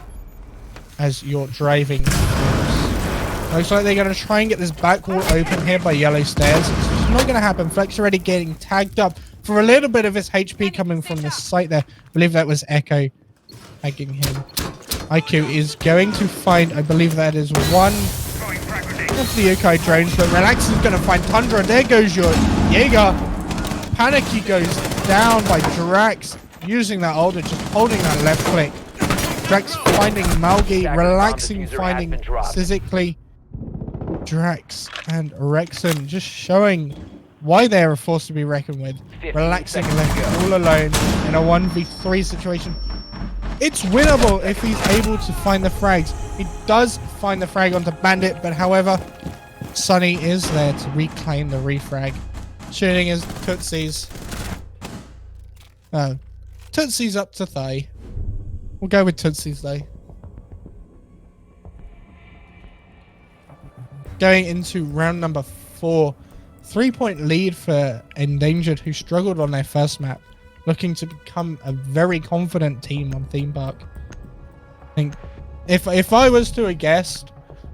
as you're driving. Looks like they're going to try and get this back wall open here by yellow stairs. It's not going to happen. Flex already getting tagged up for a little bit of his HP coming from the site there. I believe that was Echo tagging him. IQ is going to find, I believe that is one of the yokai drones, but Relax is going to find Tundra. There goes your Jaeger. Panicky goes down by Drax using that ult, just holding that left click. Drax finding Malgi, Relaxing finding Sizically. Drax and Rexon just showing why they are a force to be reckoned with. Relaxing left all alone in a 1v3 situation. It's winnable if he's able to find the frags. He does find the frag onto Bandit, but however, Sunny is there to reclaim the refrag. Shooting his Tootsies. Oh, Tootsies up to thigh. We'll go with Tootsies though. Going into round number 4. 3-point lead for Endangered, who struggled on their first map, looking to become a very confident team on Theme Park. I think if I was to have guessed,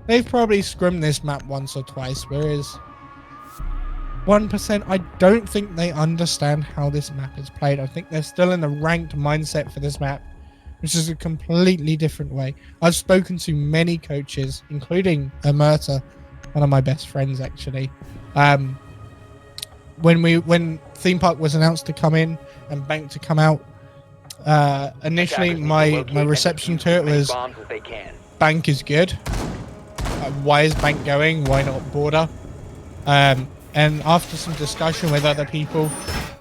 they've probably scrimmed this map once or twice, whereas 1%, I don't think they understand how this map is played. I think they're still in the ranked mindset for this map, which is a completely different way. I've spoken to many coaches, including Amerta, one of my best friends actually. When Theme Park was announced to come in and Bank to come out, initially my reception to it was Bank is good. Why is Bank going? Why not Border? And after some discussion with other people,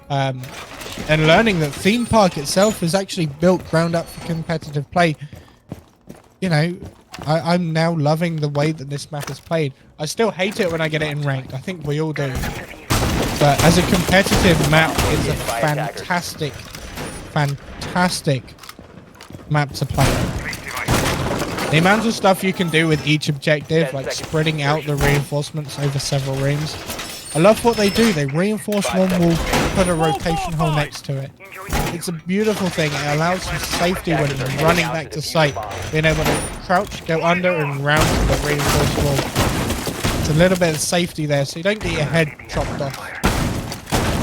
and learning that Theme Park itself is actually built ground up for competitive play, you know, I'm now loving the way that this map is played. I still hate it when I get it in ranked. I think we all do. But as a competitive map, it's a fantastic map to play. The amount of stuff you can do with each objective, like spreading out the reinforcements over several rooms. I love what they do. They reinforce one wall, put a rotation hole next to it. It's a beautiful thing. It allows for safety when you're running back to site. Being able to crouch, go under, and round to the reinforced wall. It's a little bit of safety there, so you don't get your head chopped off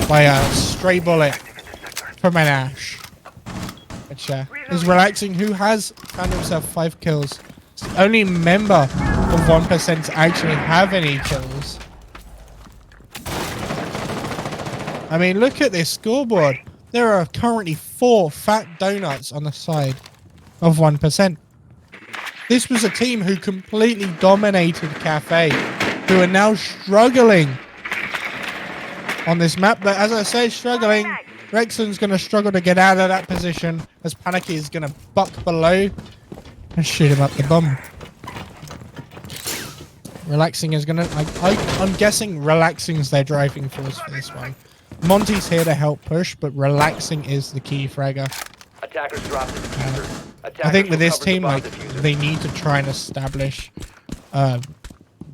by a stray bullet from an Ash. Which is Relaxing, who has found himself 5 kills. It's the only member of 1% to actually have any kills. I mean, look at this scoreboard. There are currently 4 fat donuts on the side of 1%. This was a team who completely dominated Cafe, who are now struggling on this map. But as I say, struggling, Rexon's going to struggle to get out of that position as Panicky is going to buck below and shoot him up the bum. Relaxing is going to... I'm guessing Relaxing's their driving force for this one. Monty's here to help push, but Relaxing is the key fragger. Attackers dropped the diffuser. I think with this team, Attackers like, will cover the diffuser. they need to try and establish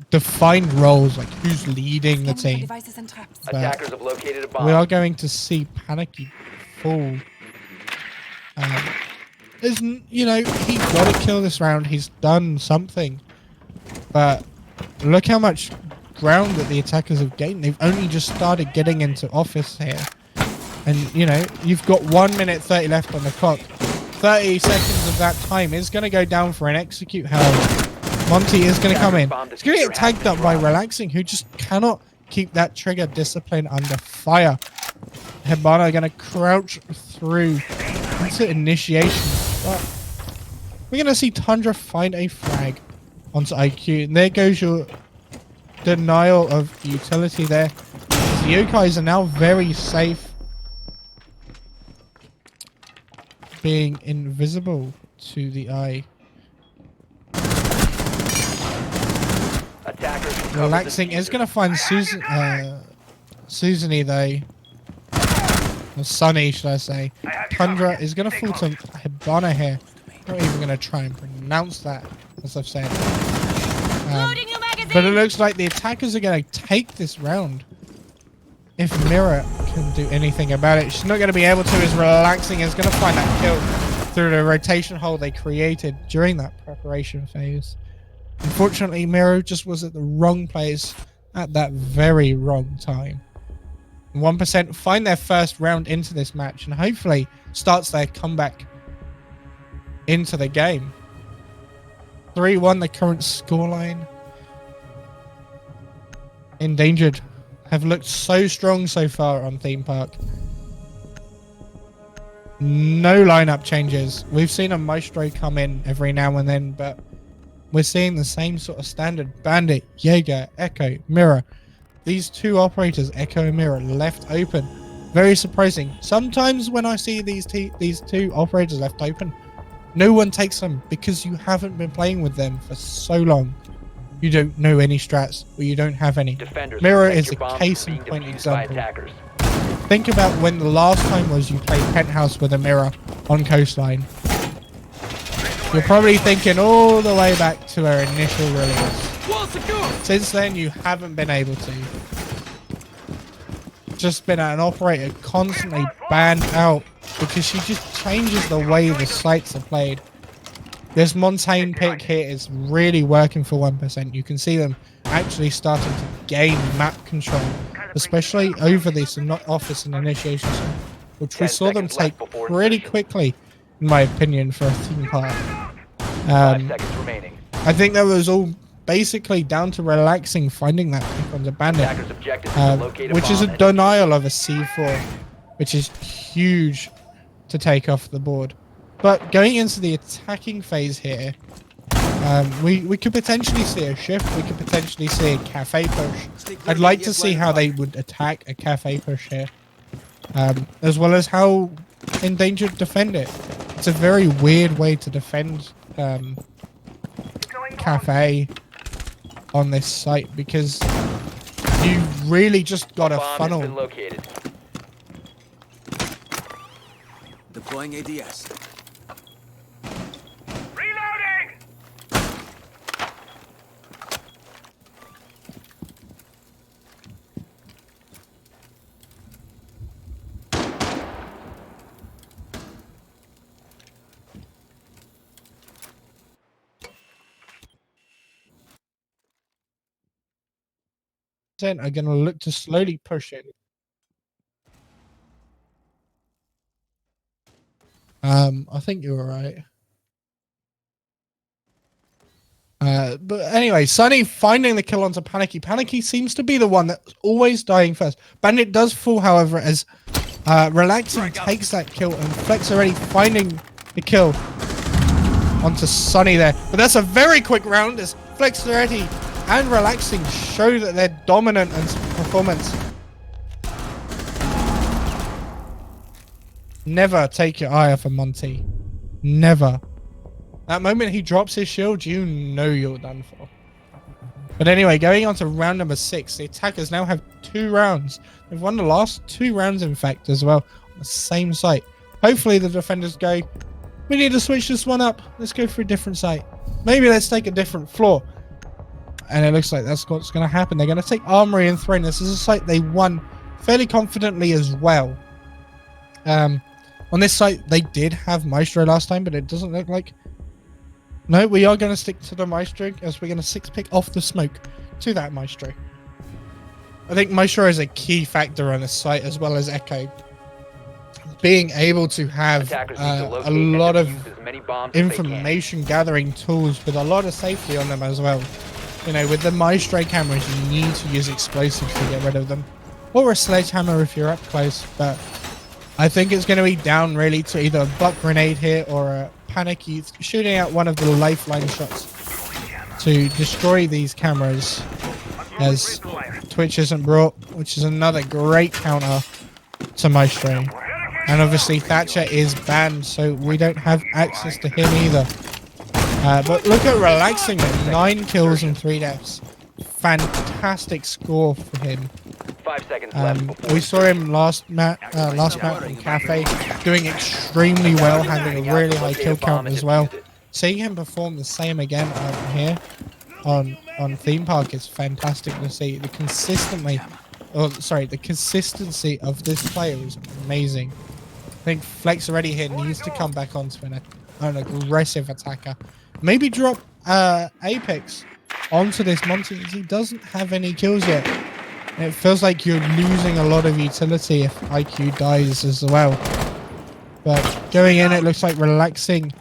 defined roles, like who's leading the team. Attackers have located a bomb. We are going to see Panicky fall You know, he got to kill this round. He's done something. But look how much ground that the attackers have gained. They've only just started getting into office here. And, you know, you've got 1 minute 30 left on the clock. 30 seconds of that time is going to go down for an execute, however. Monty is going to come in. He's going to get tagged up by Relaxing, who just cannot keep that trigger discipline under fire. Hibana going to crouch through into initiation. But we're going to see Tundra find a frag onto IQ. And there goes your denial of utility there. The Yokais are now very safe. Being invisible to the eye. Relaxing is going to find Susan-y though. Or Sunny, should I say. Tundra is going to fall to Hibana here. Not even going to try and pronounce that, as I've said. But it looks like the attackers are going to take this round. If Mirror can do anything about it, she's not going to be able to. As Relaxing is going to find that kill through the rotation hole they created during that preparation phase. Unfortunately, Mirror just was at the wrong place at that very wrong time. 1% find their first round into this match and hopefully starts their comeback into the game. 3-1 the current scoreline. Endangered have looked so strong so far on Theme Park. No lineup changes. We've seen a Maestro come in every now and then, but we're seeing the same sort of standard. Bandit, Jaeger, Echo, Mirror. These two operators, Echo and Mirror, left open. Very surprising. Sometimes when I see these two operators left open, no one takes them because you haven't been playing with them for so long. You don't know any strats, or you don't have any. Mirror is a case in point example. Think about when the last time was you played Penthouse with a Mirror on Coastline. You're probably thinking all the way back to her initial release. Since then, you haven't been able to. Just been an operator constantly banned out because she just changes the way the sites are played. This Montaigne pick here is really working for 1%. You can see them actually starting to gain map control, especially over this office and initiation zone, which we saw them take pretty quickly, in my opinion, for a theme park. I think that was all basically down to Relaxing finding that pick on the Bandit, which is a denial of a C4, which is huge to take off the board. But going into the attacking phase here, we could potentially see a shift. We could potentially see a cafe push. I'd like to see how they would attack a cafe push here, as well as how Endangered defend it. It's a very weird way to defend cafe on this site because you really just got a funnel. Deploying ADS. Are going to look to slowly push it. I think you're right. But anyway, Sunny finding the kill onto Panicky. Panicky seems to be the one that's always dying first. Bandit does fall, however, as Relaxing takes that kill and Flex already finding the kill onto Sunny there. But that's a very quick round as Flex already and Relaxing show that they're dominant in performance. Never take your eye off of Monty. Never. That moment he drops his shield, you know you're done for. But anyway, going on to round number 6, the attackers now have 2 rounds. They've won the last 2 rounds, in fact, as well, on the same site. Hopefully the defenders go, we need to switch this one up. Let's go for a different site. Maybe let's take a different floor. And it looks like that's what's going to happen. They're going to take Armory and Throne. This is a site they won fairly confidently as well. On this site, they did have Maestro last time, but it doesn't look like... No, we are going to stick to the Maestro, as we're going to 6-pick off the smoke to that Maestro. I think Maestro is a key factor on this site, as well as Echo. Being able to have a lot of information gathering tools with a lot of safety on them as well. You know, with the Maestro cameras, you need to use explosives to get rid of them. Or a sledgehammer if you're up close, but I think it's going to be down really to either a buck grenade here or a panicky shooting out one of the lifeline shots to destroy these cameras, as Twitch isn't brought, which is another great counter to Maestro. And obviously Thatcher is banned, so we don't have access to him either. But look at Relaxing at 9 kills and 3 deaths. Fantastic score for him. 5 seconds left. We saw him last map in Cafe doing extremely well, having a really high kill count as well. Seeing him perform the same again out here on Theme Park is fantastic to see. The consistency of this player is amazing. I think Flex already here needs to come back onto an aggressive attacker. Maybe drop Apex onto this Monty, as he doesn't have any kills yet. And it feels like you're losing a lot of utility if IQ dies as well. But going in, it looks like Relaxing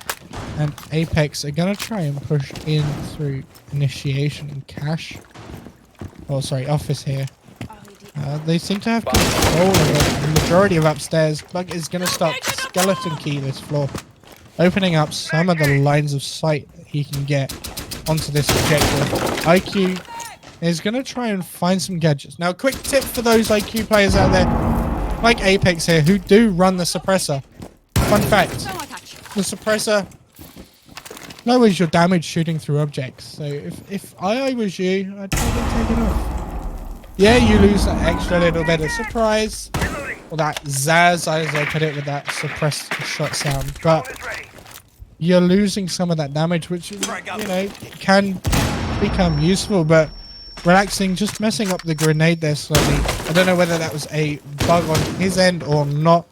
and Apex are going to try and push in through Initiation and Cash. Oh, sorry, Office here. They seem to have control of the majority of upstairs. Bug is going to start skeleton key this floor, opening up some of the lines of sight that he can get onto this objective. IQ is going to try and find some gadgets. Now, a quick tip for those IQ players out there, like Apex here, who do run the suppressor. Fun fact, the suppressor lowers your damage shooting through objects. So if I was you, I'd probably take it off. Yeah, you lose that extra little bit of surprise, or that zazz, as I put it, with that suppressed shot sound. But you're losing some of that damage, which, you know, can become useful. But Relaxing, just messing up the grenade there slightly. I don't know whether that was a bug on his end or not.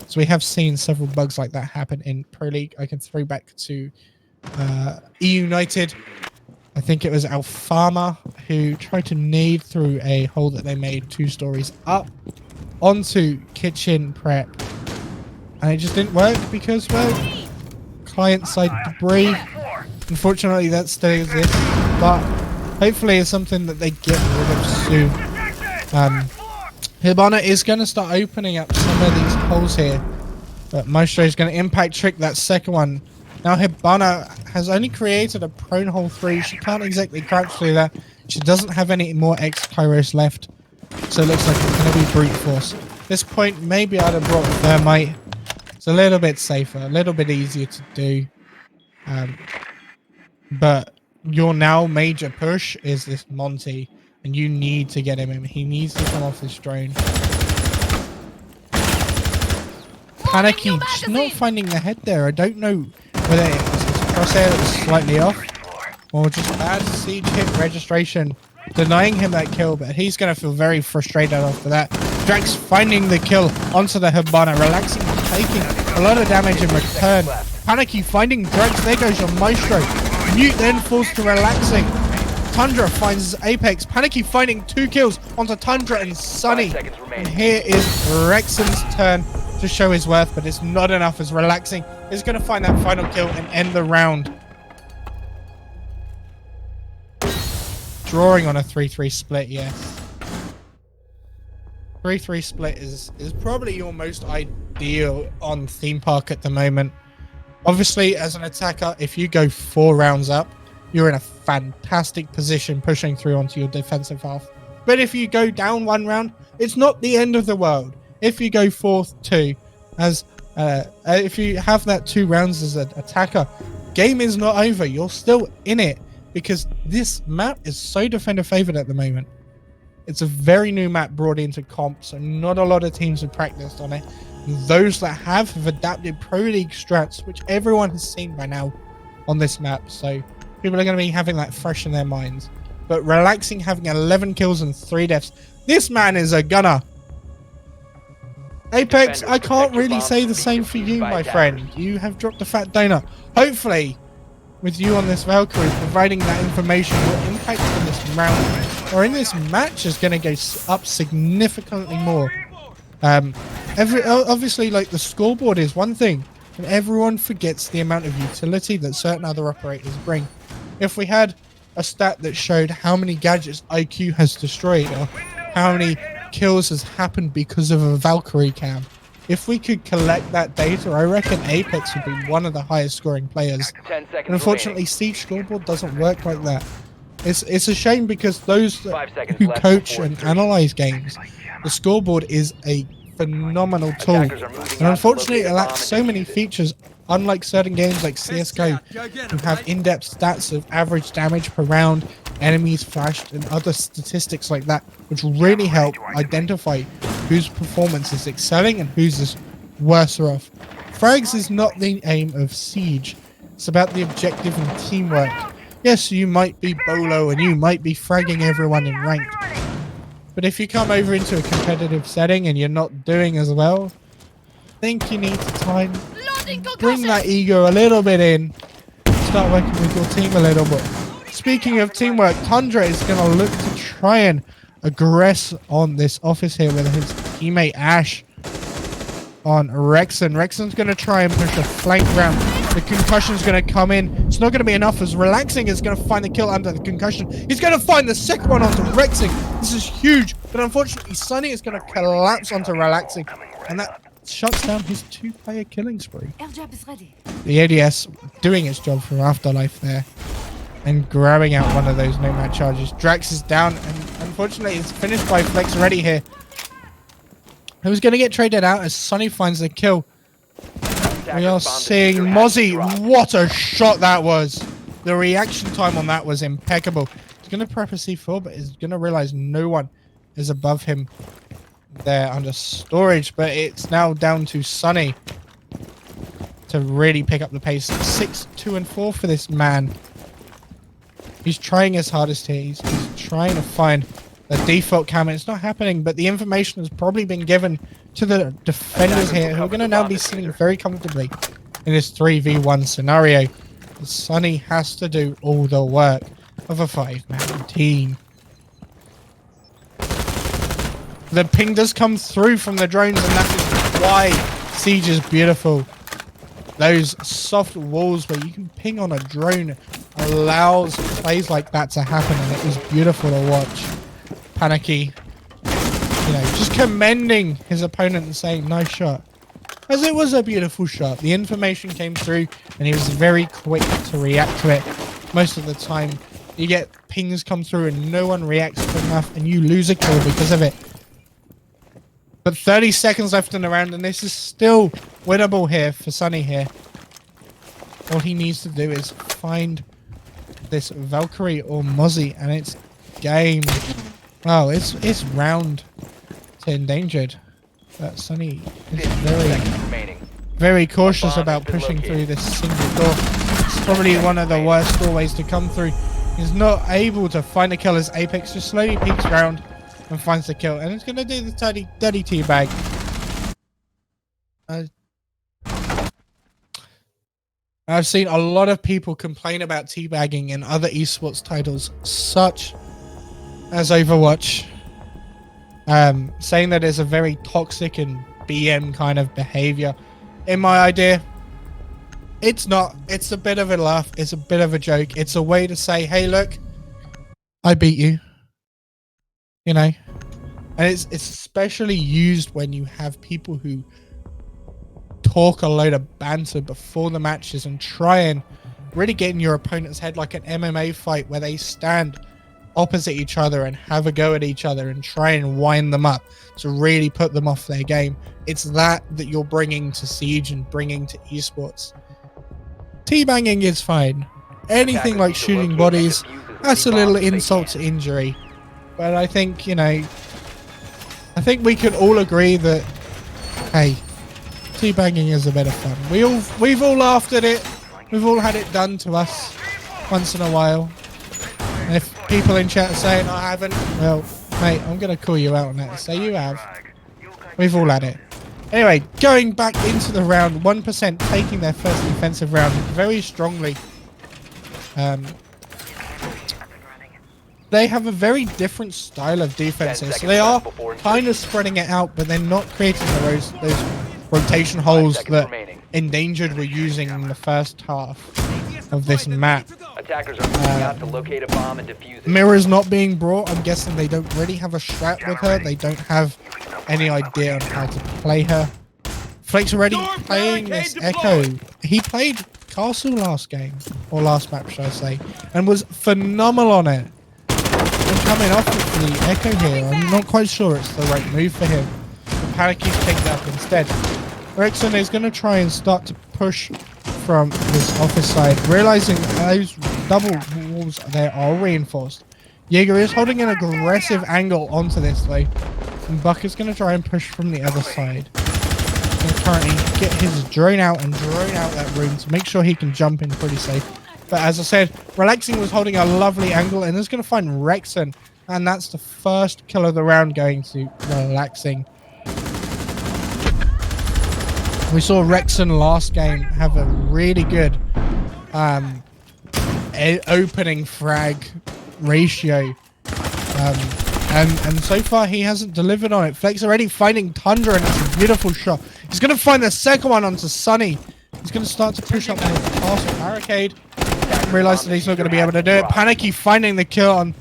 So we have seen several bugs like that happen in Pro League. I can throw back to E-United. I think it was Alfama who tried to nade through a hole that they made 2 stories up onto kitchen prep. And it just didn't work because, well, client-side debris. Unfortunately, that still exists. But hopefully it's something that they get rid of soon. Hibana is going to start opening up some of these holes here. But Maestro is going to impact trick that second one. Now Hibana has only created a prone hole 3. She can't exactly crouch through that. She doesn't have any more X Kairos left. So it looks like it's going to be brute force. At this point, maybe I'd have brought Thermite. It's a little bit safer, a little bit easier to do. But your now major push is this Monty. And you need to get him in. He needs to come off this drone. Panicky, just not finding the head there. I don't know whether it was his crosshair that was slightly off, or just bad siege hit registration, denying him that kill, but he's going to feel very frustrated after that. Drax finding the kill onto the Hibana, Relaxing, taking a lot of damage in return. Panicky finding Drax, there goes your Maestro. Mute then falls to Relaxing. Tundra finds Apex. Panicky finding 2 kills onto Tundra and Sunny. And here is Rexon's turn to show his worth, but it's not enough, as Relaxing is going to find that final kill and end the round. Drawing on a 3-3 split, yes. 3-3 split is probably your most ideal on Theme Park at the moment. Obviously, as an attacker, if you go 4 rounds up, you're in a fantastic position pushing through onto your defensive half. But if you go down 1 round, it's not the end of the world. If you go 4-2, as if you have that 2 rounds as an attacker, game is not over. You're still in it, because this map is so defender favored at the moment. It's a very new map brought into comp, so not a lot of teams have practiced on it. Those that have adapted Pro League strats, which everyone has seen by now on this map. So people are going to be having that fresh in their minds. But Relaxing, having 11 kills and 3 deaths. This man is a gunner. Apex, I Defenders, can't protect your really bombs say from the being same for defused you, by my attackers. friend. You have dropped a fat donut. Hopefully, with you on this Valkyrie, providing that information, your impact on this round or in this match is going to go up significantly more. Obviously, like, the scoreboard is one thing, and everyone forgets the amount of utility that certain other operators bring. If we had a stat that showed how many gadgets IQ has destroyed or how many kills has happened because of a Valkyrie cam, if we could collect that data, I reckon Apex would be one of the highest scoring players. 10 seconds And unfortunately, remaining. Siege scoreboard doesn't work like that. It's a shame because those 5 seconds who left coach before and insertion. analyze games, the scoreboard is a phenomenal tool. Attackers are moving And out to unfortunately, locate it a lacks bomb so and many defuse it. features, unlike certain games like CSGO, who have in-depth stats of average damage per round, enemies flashed, and other statistics like that, which really help identify whose performance is excelling and whose is worse off. Frags is not the aim of Siege. It's about the objective and teamwork. Yes, you might be Bolo and you might be fragging everyone in ranked, but if you come over into a competitive setting and you're not doing as well, I think you need to try and bring that ego a little bit in. Start working with your team a little bit. Speaking of teamwork, Tundra is going to look to try and aggress on this office here with his teammate Ash on Rexon. Rexon's going to try and push a flank round. The concussion's going to come in. It's not going to be enough as Relaxing is going to find the kill under the concussion. He's going to find the second one onto Rexing. This is huge, but unfortunately Sunny is going to collapse onto Relaxing, and that shuts down his 2-player killing spree. Airdrop is ready. The ADS doing its job for Afterlife there and grabbing out one of those nomad charges. Drax is down, and unfortunately it's finished by Flex already here. Who's going to get traded out as Sunny finds the kill. We are seeing Mozzie. What a shot that was. The reaction time on that was impeccable. He's going to prep a C4, but he's going to realize no one is above him there under storage. But it's now down to Sunny to really pick up the pace. 6, 2, and 4 for this man. He's trying his hardest here. He's trying to find the default cam. It's not happening, but the information has probably been given to the defenders here, who are going to now be sitting very comfortably in this 3v1 scenario. Sunny has to do all the work of a 5-man team. The ping does come through from the drones, and that is why Siege is beautiful. Those soft walls where you can ping on a drone allows plays like that to happen, and it was beautiful to watch. Panicky, you know, just commending his opponent and saying nice shot, as it was a beautiful shot. The information came through and he was very quick to react to it. Most of the time you get pings come through and no one reacts quick enough and you lose a kill because of it. But 30 seconds left in the round, and this is still winnable here for Sunny here. All he needs to do is find this Valkyrie or Mozzie, and it's game. Oh, it's round to Endangered. But Sunny is 15 seconds remaining. very cautious Bomb about has been pushing located. through this single door. It's probably one of the worst doorways to come through. He's not able to find a kill as Apex just slowly peeks round and finds the kill. And it's going to do the dirty teabag. I've seen a lot of people complain about teabagging in other esports titles, such as Overwatch, saying that it's a very toxic and BM kind of behavior. In my idea, it's not. It's a bit of a laugh. It's a bit of a joke. It's a way to say, hey, look, I beat you. You know? And it's especially used when you have people who talk a load of banter before the matches and try and really get in your opponent's head, like an MMA fight where they stand opposite each other and have a go at each other and try and wind them up to really put them off their game. It's that you're bringing to Siege and bringing to esports. Teabagging is fine. Anything like shooting bodies, that's a little insult to injury. But I think, you know, I think we can all agree that, hey, teabagging is a bit of fun. We've all laughed at it. We've all had it done to us once in a while. And if people in chat are saying I haven't, well, mate, I'm going to call you out on that and say you have. We've all had it. Anyway, going back into the round, 1% taking their first defensive round very strongly. They have a very different style of defenses. So they are kind of spreading it out, but they're not creating those rotation holes that Endangered were using in the first half of this map. Attackers are moving out to locate a bomb and defuse it. Mira's not being brought. I'm guessing they don't really have a strat with her. They don't have any idea on how to play her. Flake's already playing this Echo. He played Castle last game, or last map should I say, and was phenomenal on it. And coming off of the Echo here, I'm not quite sure it's the right move for him. The Panicy's picked up instead. Rexon is going to try and start to push from this office side, realizing those double walls there are reinforced. Jaeger is holding an aggressive angle onto this though, and Buck is going to try and push from the other side. He's going to currently get his drone out and drone out that room to make sure he can jump in pretty safe. But as I said, Relaxing was holding a lovely angle and is going to find Rexon, and that's the first kill of the round going to Relaxing. We saw Rexon last game have a really good opening frag ratio, and so far he hasn't delivered on it. Flake's already finding Tundra, and it's a beautiful shot. He's going to find the second one onto Sunny. He's going to start to push up with the castle barricade. Realize that he's not going to be able to do it. Panicky finding the kill on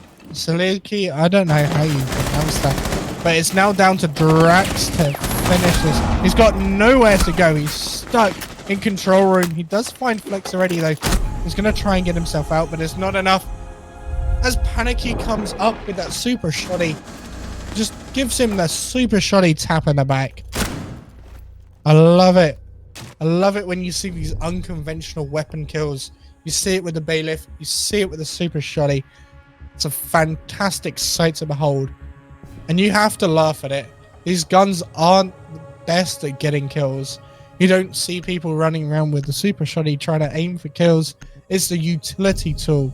Siliki. I don't know how you pronounce that. But it's now down to Drax to finish this. He's got nowhere to go. He's stuck in control room. He does find Flex already though. He's going to try and get himself out, but it's not enough. As Panicky comes up with that super shoddy, just gives him the super shoddy tap in the back. I love it. I love it when you see these unconventional weapon kills. You see it with the bailiff. You see it with the super shoddy. It's a fantastic sight to behold. And you have to laugh at it. These guns aren't the best at getting kills. You don't see people running around with the super shoddy trying to aim for kills. It's the utility tool.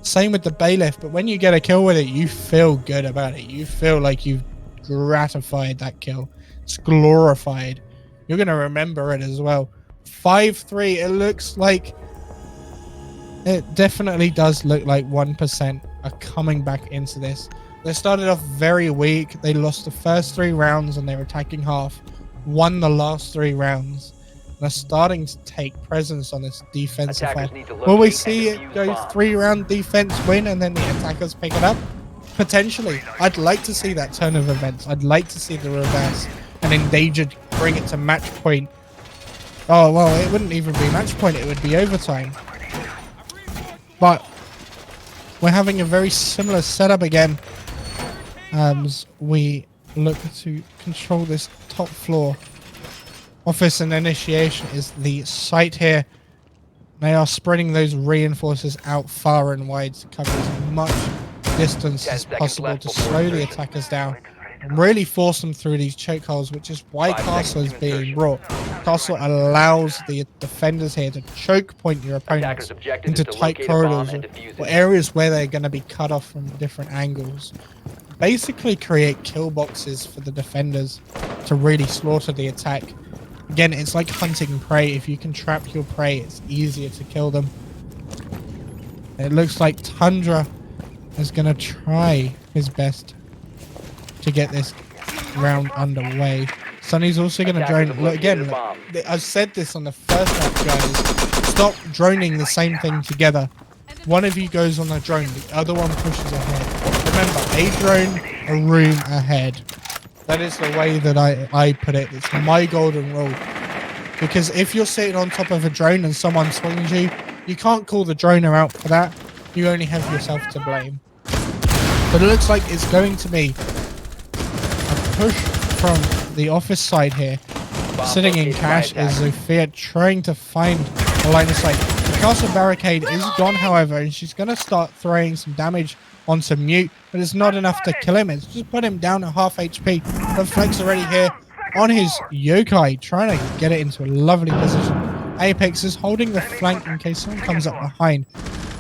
Same with the bailiff, but when you get a kill with it, you feel good about it. You feel like you've gratified that kill. It's glorified. You're going to remember it as well. 5-3, it looks like... It definitely does look like 1% are coming back into this. They started off very weak. They lost the first 3 rounds and they were attacking half. Won the last 3 rounds. They're starting to take presence on this defensive side. Will we see it go 3-round defense win and then the attackers pick it up? Potentially. I'd like to see that turn of events. I'd like to see the reverse and Endangered bring it to match point. Oh, well, it wouldn't even be match point. It would be overtime. But we're having a very similar setup again. As we look to control this top floor. Office and initiation is the site here. They are spreading those reinforcers out far and wide to cover as much distance as possible to slow the attackers down and really force them through these chokeholds, which is why Castle is being brought. Castle allows the defenders here to choke point your opponents into tight corridors or areas where they're going to be cut off from different angles. Basically create kill boxes for the defenders to really slaughter the attack. Again, it's like hunting prey. If you can trap your prey, it's easier to kill them. It looks like Tundra is going to try his best to get this round underway. Sunny's also going to drone. Look, again, look, I've said this on the first map, guys. Stop droning the same thing together. One of you goes on a drone, the other one pushes ahead. Remember, a drone, a room ahead. That is the way that I put it. It's my golden rule. Because if you're sitting on top of a drone and someone swings you, you can't call the droner out for that. You only have yourself to blame. But it looks like it's going to be a push from the office side here. Sitting in cash is Zofia trying to find a line of sight. The castle barricade is gone, however, and she's going to start throwing some damage onto Mute, but it's not enough to kill him. It's just put him down at half HP. But Flex already here on his yokai, trying to get it into a lovely position. Apex is holding the flank in case someone comes up behind.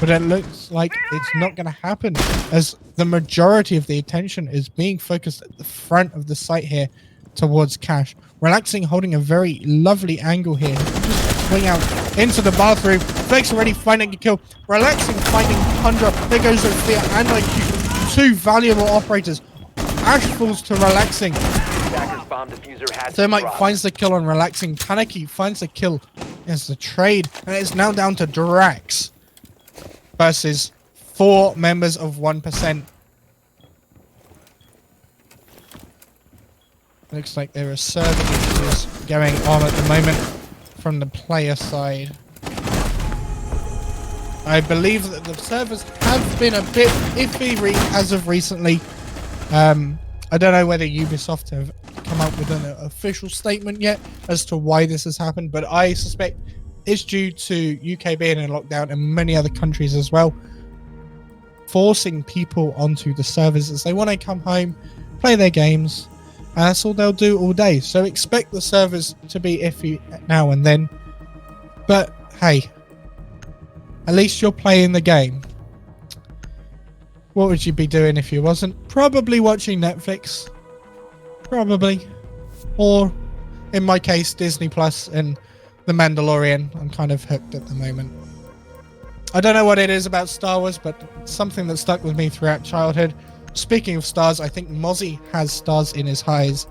but it looks like it's not going to happen, as the majority of the attention is being focused at the front of the site here towards Cash. Relaxing, holding a very lovely angle here. Just swing out into the bathroom. Flex already finding a kill. Relaxing, finding Tundra. There goes Sophia and IQ. Two valuable operators. Ash falls to Relaxing. Thermite finds the kill on Relaxing. Panicky finds the kill as the trade. And it's now down to Drax versus 4 members of 1%. Looks like there are server issues going on at the moment from the player side. I believe that the servers have been a bit iffy as of recently. I don't know whether Ubisoft have come up with an official statement yet as to why this has happened, but I suspect it's due to UK being in lockdown and many other countries as well, forcing people onto the servers as they want to come home, play their games, and that's all they'll do all day. So expect the servers to be iffy now and then, but hey, at least you're playing the game. What would you be doing if you wasn't? Probably watching Netflix. Probably. Or, in my case, Disney Plus and The Mandalorian. I'm kind of hooked at the moment. I don't know what it is about Star Wars, but it's something that stuck with me throughout childhood. Speaking of stars, I think Mozzie has stars in his eyes,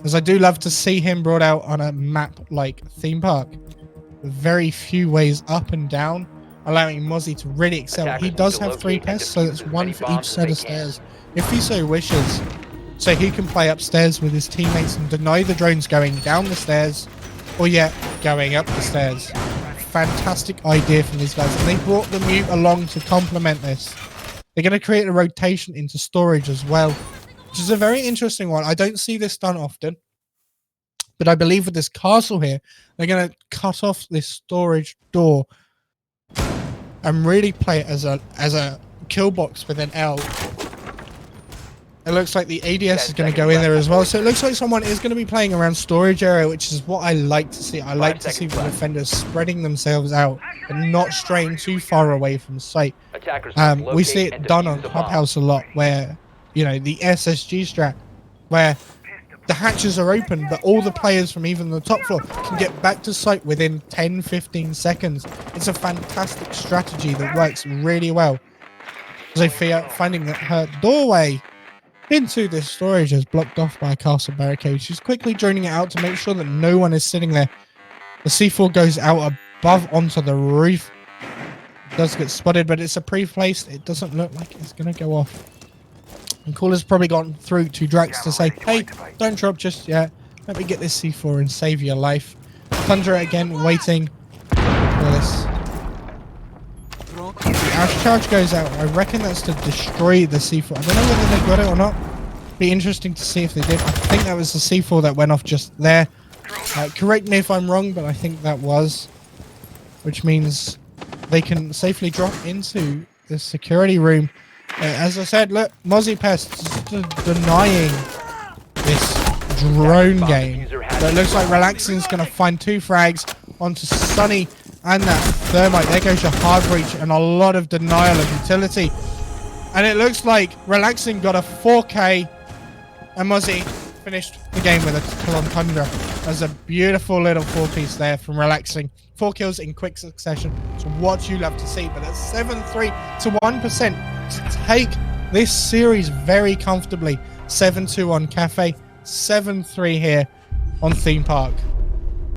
as I do love to see him brought out on a map-like theme park. Very few ways up and down, allowing Mozzie to really excel. He does have 3 pests, so that's 1 for each set of stairs, if he so wishes. So he can play upstairs with his teammates and deny the drones going down the stairs, or yet going up the stairs. Fantastic idea from these guys, and they brought the mute along to complement this. They're going to create a rotation into storage as well, which is a very interesting one. I don't see this done often, but I believe with this castle here, they're going to cut off this storage door and really play it as a kill box with an L. It looks like the ADS is going to go in there as well, so it looks like someone is going to be playing around storage area, which is what I like to see. I like to see the defenders spreading themselves out and not straying too far away from site. We see it done on Clubhouse a lot, where, you know, the SSG strat, where the hatches are open, but all the players from even the top floor can get back to site within 10-15 seconds. It's a fantastic strategy that works really well. Zofia finding that her doorway into this storage is blocked off by a castle barricade. She's quickly droning it out to make sure that no one is sitting there. The C4 goes out above onto the roof. It does get spotted, but it's a pre-placed. It doesn't look like it's going to go off. And Caller's probably gone through to Drax to say, hey, don't drop just yet. Let me get this C4 and save your life. Thunder again, waiting for this. The Ash charge goes out. I reckon that's to destroy the C4. I don't know whether they got it or not. Be interesting to see if they did. I think that was the C4 that went off just there. Correct me if I'm wrong, but I think that was. Which means they can safely drop into the security room. As I said, look, Mozzie Pest denying this drone game. But it looks like Relaxing's going to find 2 frags onto Sunny and that Thermite. There goes your hard breach and a lot of denial of utility. And it looks like Relaxing got a 4K and Mozzie finished the game with a kill on Tundra. There's a beautiful little 4-piece there from Relaxing. 4 kills in quick succession. It's what you love to see. But that's 7-3 to 1% to take this series very comfortably. 7-2 on Cafe, 7-3 here on Theme Park.